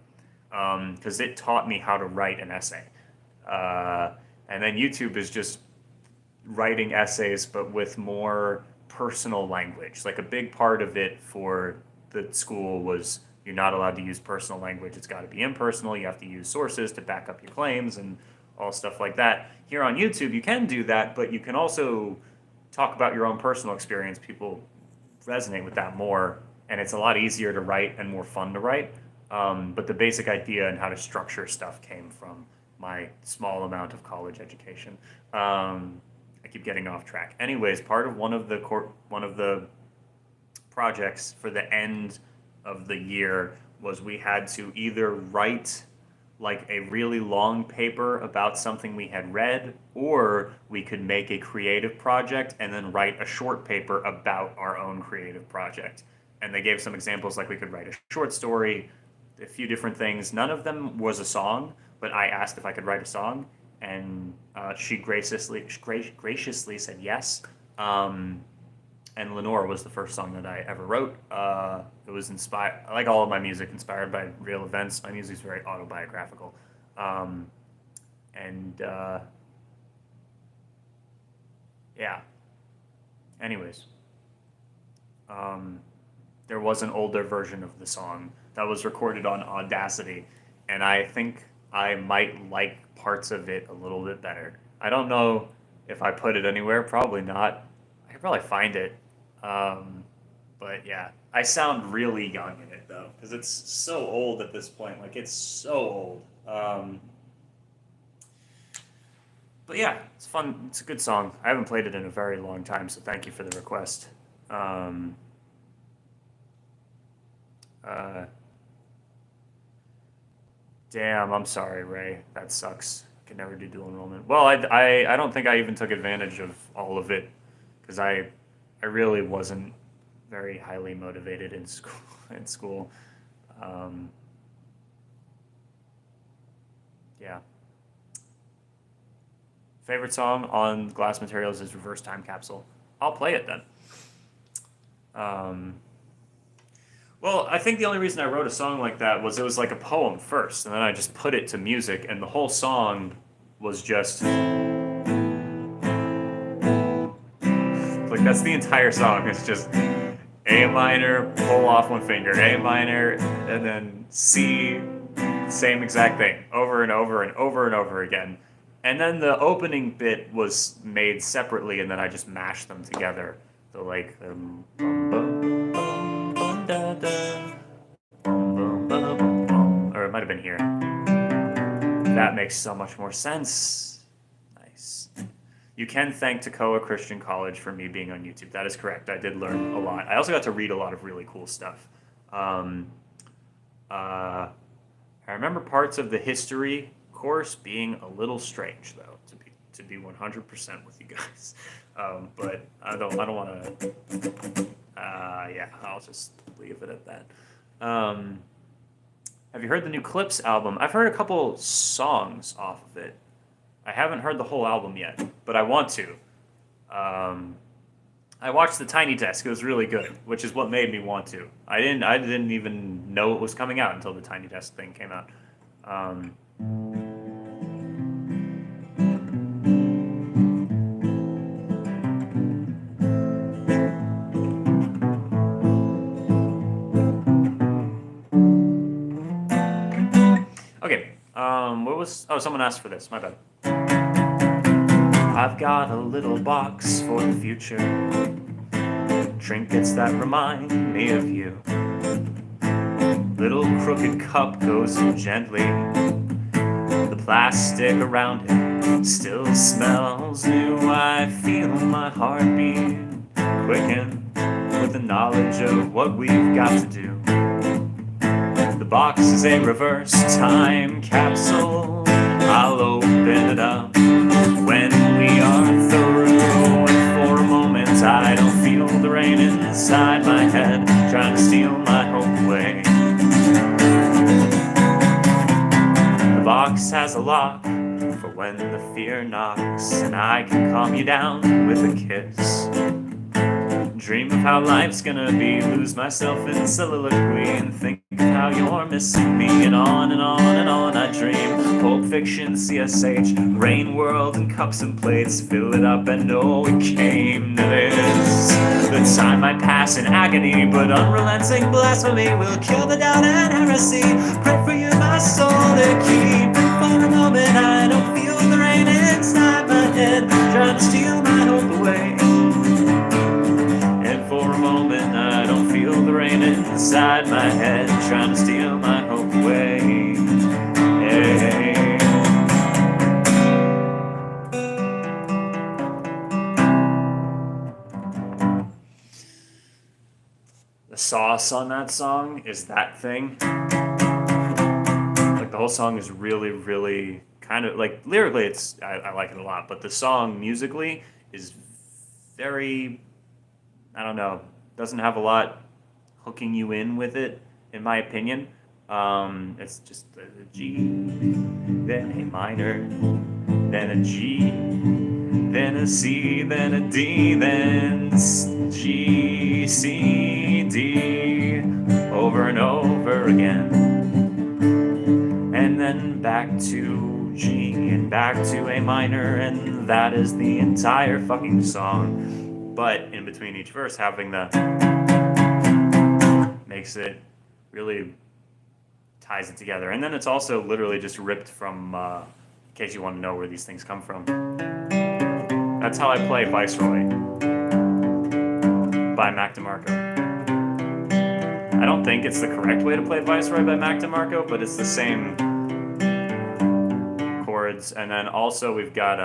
am, because it taught me how to write an essay. Uh, and then YouTube is just writing essays, but with more personal language. Like a big part of it for the school was you're not allowed to use personal language. It's got to be impersonal. You have to use sources to back up your claims and all stuff like that. Here on YouTube, you can do that, but you can also talk about your own personal experience. People resonate with that more, and it's a lot easier to write and more fun to write. But the basic idea and how to structure stuff came from my small amount of college education. I keep getting off track. Anyways, part of one of the projects for the end of the year was we had to either write like a really long paper about something we had read, or we could make a creative project and then write a short paper about our own creative project. And they gave some examples like we could write a short story, a few different things. None of them was a song, but I asked if I could write a song, and she graciously said yes. And Lenore was the first song that I ever wrote. It was inspired, like all of my music, inspired by real events. My music's very autobiographical. And yeah, anyways, there was an older version of the song that was recorded on Audacity, and I think I might like parts of it a little bit better. I don't know if I put it anywhere, probably not. I could probably find it. Um, but yeah, I sound really young in it though, because it's so old at this point. Like it's so old. But yeah, it's fun. It's a good song. I haven't played it in a very long time, so thank you for the request. Um, uh, Damn, I'm sorry, Ray. That sucks. Can never do dual enrollment. Well, I don't think I even took advantage of all of it because I really wasn't very highly motivated in school. In school, um, yeah. Favorite song on Glass Materials is Reverse Time Capsule. I'll play it then. Um, well, I think the only reason I wrote a song like that was it was like a poem first, and then I just put it to music, and the whole song was just like that's the entire song. It's just A minor, pull off one finger, A minor, and then C, same exact thing, over and over and over and over again. And then the opening bit was made separately, and then I just mashed them together. So like, or it might have been here. That makes so much more sense. Nice. You can thank Toccoa Christian College for me being on YouTube. That is correct. I did learn a lot. I also got to read a lot of really cool stuff. I remember parts of the history course being a little strange, though, to be 100% with you guys. But I don't want to. Yeah, I'll just leave it at that. Have you heard the new Clips album? I've heard a couple songs off of it. I haven't heard the whole album yet, but I want to. I watched the Tiny Desk. It was really good, which is what made me want to. I didn't even know it was coming out until the Tiny Desk thing came out. Okay. What was? Oh, someone asked for this. My bad. I've got a little box for the future. Trinkets that remind me of you. Little crooked cup goes in gently. The plastic around it still smells new. I feel my heartbeat quicken with the knowledge of what we've got to do. The box is a reverse time capsule. I'll open it up when we are through. And for a moment I don't feel the rain inside my head trying to steal my hope away. The box has a lock for when the fear knocks, and I can calm you down with a kiss. Dream of how life's gonna be, lose myself in soliloquy, and think of how you're missing me, and on and on and on I dream. Pulp Fiction, CSH, Rain World, and cups and plates, fill it up and know it came to this. The time I pass in agony, but unrelenting blasphemy will kill the doubt and heresy. Pray for you, my soul, to keep. And for a moment I don't feel the rain inside my head, trying to steal my hope away. For a moment I don't feel the rain inside my head trying to steal my hope away. Hey. The sauce on that song is that thing. Like the whole song is really, really kind of like lyrically I like it a lot, but the song musically is very, I don't know, doesn't have a lot hooking you in with it, in my opinion. It's just a G, then a minor, then a G, then a C, then a D, then G, C, D, over and over again. And then back to G, and back to A minor, and that is the entire fucking song. But in between each verse, having the makes it really ties it together. And then it's also literally just ripped from, in case you want to know where these things come from. That's how I play Viceroy by Mac DeMarco. I don't think it's the correct way to play Viceroy by Mac DeMarco, but it's the same chords. And then also we've got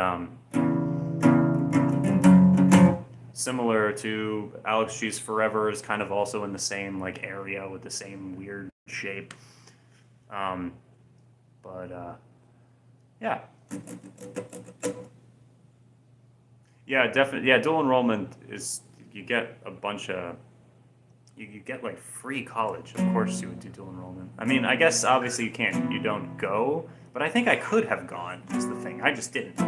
similar to Alex G's Forever is kind of also in the same like area with the same weird shape. But yeah, yeah, definitely. Yeah, dual enrollment is you get a bunch of you get like free college. Of course, you would do dual enrollment. I mean, I guess obviously you don't go, but I think I could have gone. Is the thing. I just didn't.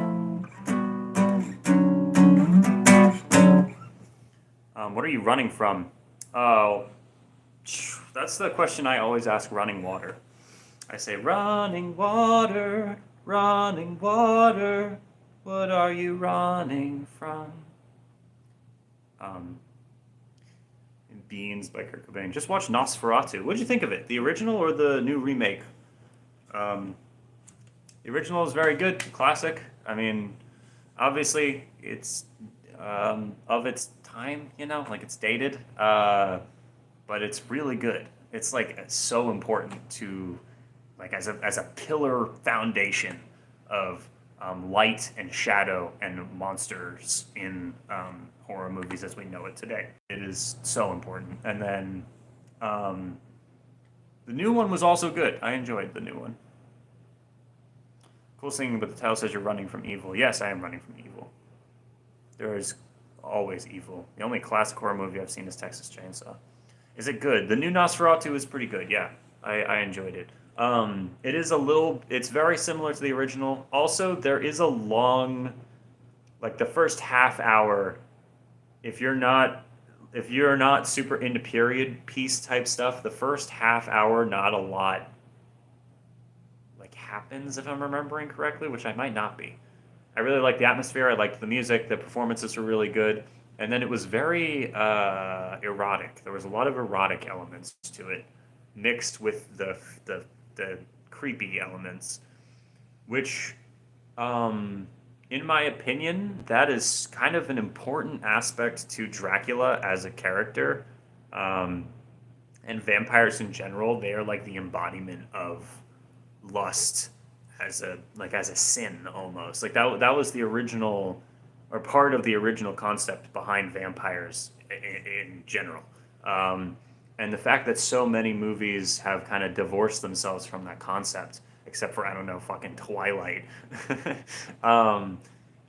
What are you running from? Oh, that's the question I always ask running water. I say, running water, what are you running from? Um, Beans by Kurt Cobain. Just watch Nosferatu. What did you think of it? The original or the new remake? Um, the original is very good, classic. I mean, obviously it's of its time, like it's dated, but it's really good. It's like so important to like as a pillar foundation of light and shadow and monsters in horror movies as we know it today. It is so important. And then the new one was also good. I enjoyed the new one. Cool thing, but the title says you're running from evil. Yes, I am running from evil. There is always evil. The only classic horror movie I've seen is Texas Chainsaw. Is it good? The new Nosferatu is pretty good. Yeah, I enjoyed it. It is a little. It's very similar to the original. Also, there is a long, like the first half hour. If you're not super into period piece type stuff, the first half hour, not a lot like happens if I'm remembering correctly, which I might not be. I really liked the atmosphere. I liked the music. The performances were really good. And then it was very erotic. There was a lot of erotic elements to it, mixed with the creepy elements, which, in my opinion, that is kind of an important aspect to Dracula as a character, and vampires in general. They are like the embodiment of lust as a sin almost. Like that was the original or part of the original concept behind vampires in general. And the fact that so many movies have kind of divorced themselves from that concept, except for I don't know, fucking Twilight,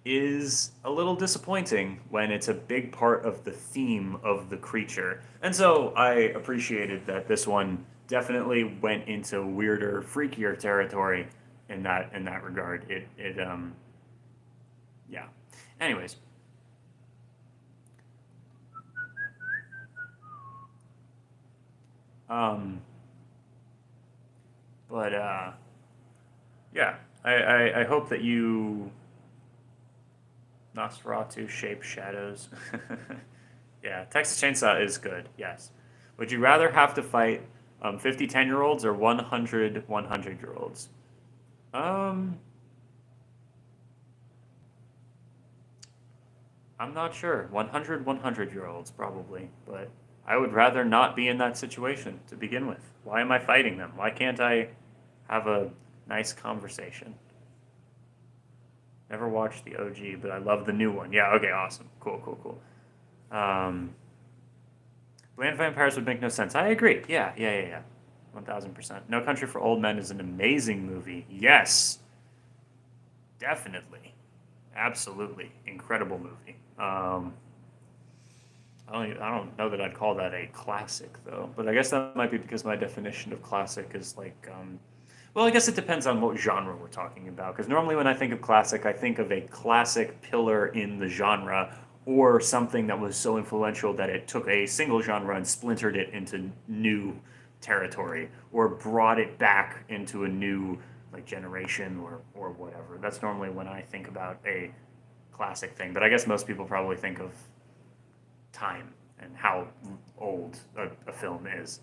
is a little disappointing when it's a big part of the theme of the creature. And so I appreciated that this one definitely went into weirder, freakier territory in that regard. Yeah. Anyways, um, but yeah, I hope that you Nosferatu shape shadows. Yeah, Texas Chainsaw is good. Yes. Would you rather have to fight 50 10-year-olds or 100 100-year-olds? Um, I'm not sure. 100 100-year-olds probably, but I would rather not be in that situation to begin with. Why am I fighting them? Why can't I have a nice conversation? Never watched the OG, but I love the new one. Yeah, okay, awesome. Cool, cool, cool. Um, Bland Vampires would make no sense. I agree. Yeah, yeah, yeah, yeah. 1000%. No Country for Old Men is an amazing movie. Yes, definitely. Absolutely. Incredible movie. I don't know that I'd call that a classic, though. But I guess that might be because my definition of classic is like, well, I guess it depends on what genre we're talking about. Because normally when I think of classic, I think of a classic pillar in the genre or something that was so influential that it took a single genre and splintered it into new territory or brought it back into a new like generation or whatever. That's normally when I think about a classic thing. But I guess most people probably think of time and how old a film is.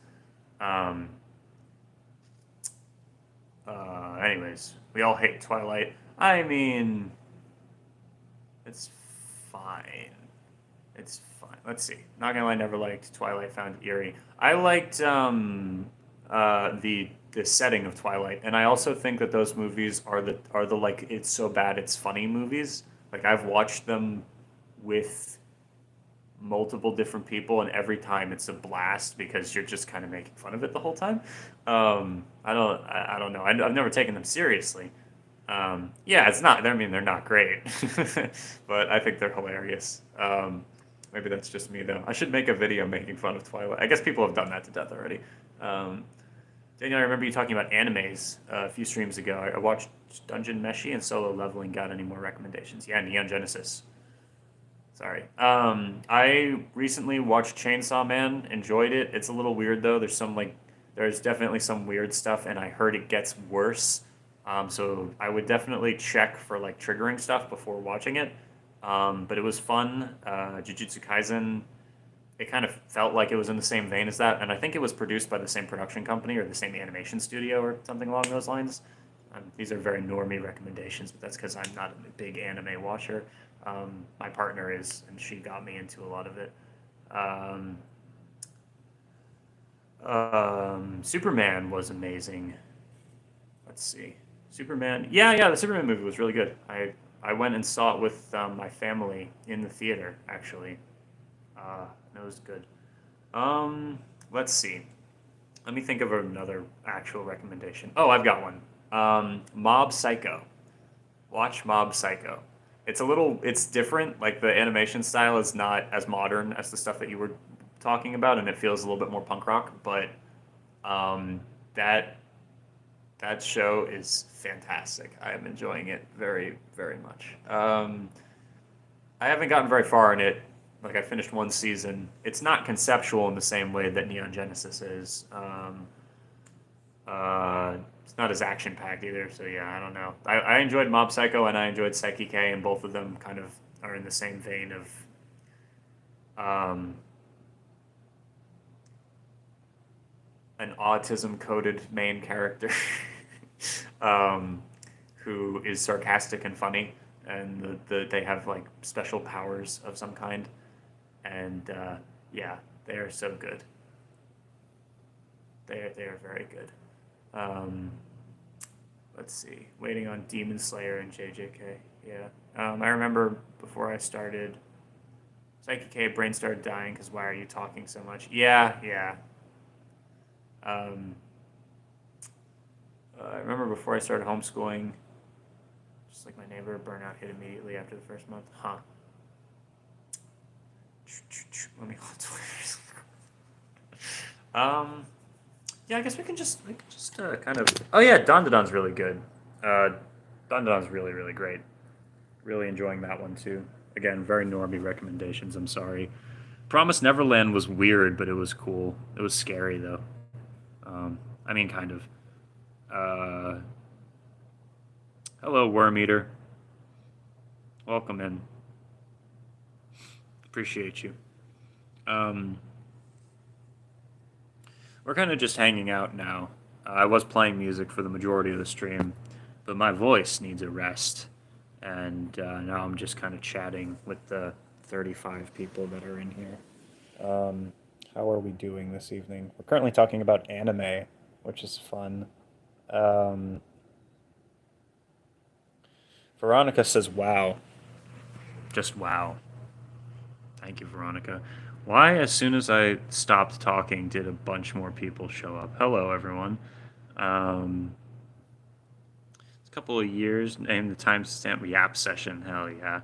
Um, Anyways, we all hate Twilight. I mean, it's fine. It's fine. Let's see. Not gonna lie, never liked Twilight. Found it eerie. I liked the setting of Twilight, and I also think that those movies are the like it's so bad it's funny movies. Like I've watched them with multiple different people, and every time it's a blast because you're just kind of making fun of it the whole time. I don't know. I've never taken them seriously. Yeah, it's not. I mean, they're not great, but I think they're hilarious. Maybe that's just me though. I should make a video making fun of Twilight. I guess people have done that to death already. Um, Daniel, I remember you talking about animes a few streams ago. I watched Dungeon Meshi and Solo Leveling. Got any more recommendations? Yeah, Neon Genesis. Sorry. I recently watched Chainsaw Man. Enjoyed it. It's a little weird though. There's definitely some weird stuff, and I heard it gets worse. So I would definitely check for like triggering stuff before watching it. But it was fun. Jujutsu Kaisen, it kind of felt like it was in the same vein as that, and I think it was produced by the same production company or the same animation studio or something along those lines. These are very normie recommendations, but that's because I'm not a big anime watcher. My partner is, and she got me into a lot of it. Superman was amazing. Let's see. Superman. Yeah, the Superman movie was really good. I went and saw it with my family in the theater, actually. It was good. Let's see. Let me think of another actual recommendation. Oh, I've got one. Mob Psycho. Watch Mob Psycho. It's different. Like the animation style is not as modern as the stuff that you were talking about, and it feels a little bit more punk rock. But that show is fantastic. I am enjoying it very, very much. I haven't gotten very far in it. Like I finished one season. It's not conceptual in the same way that Neon Genesis is. It's not as action packed either. So yeah, I don't know. I enjoyed Mob Psycho and I enjoyed Psyche K, and both of them kind of are in the same vein of an autism coded main character who is sarcastic and funny, and they have like special powers of some kind, and yeah, they are so good. They are very good. Let's see, waiting on Demon Slayer and JJK. Yeah, I remember before I started Psyche K, brain started dying because why are you talking so much? Yeah. I remember before I started homeschooling, just like my neighbor, burnout hit immediately after the first month. Huh. Let me hold yeah, I guess we can just kind of. Oh yeah, Don really good. Don really really great. Really enjoying that one too. Again, very normie recommendations. I'm sorry. Promise Neverland was weird, but it was cool. It was scary though. I mean, kind of. Hello, Worm Eater. Welcome in. Appreciate you. We're kind of just hanging out now. I was playing music for the majority of the stream, but my voice needs a rest. And now I'm just kind of chatting with the 35 people that are in here. How are we doing this evening? We're currently talking about anime, which is fun. Veronica says, wow. Just wow. Thank you, Veronica. Why, as soon as I stopped talking, did a bunch more people show up? Hello, everyone. It's a couple of years. Name the timestamp. Yap session. Hell yeah.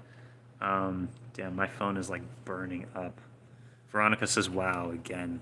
Damn, my phone is like burning up. Veronica says, wow, again.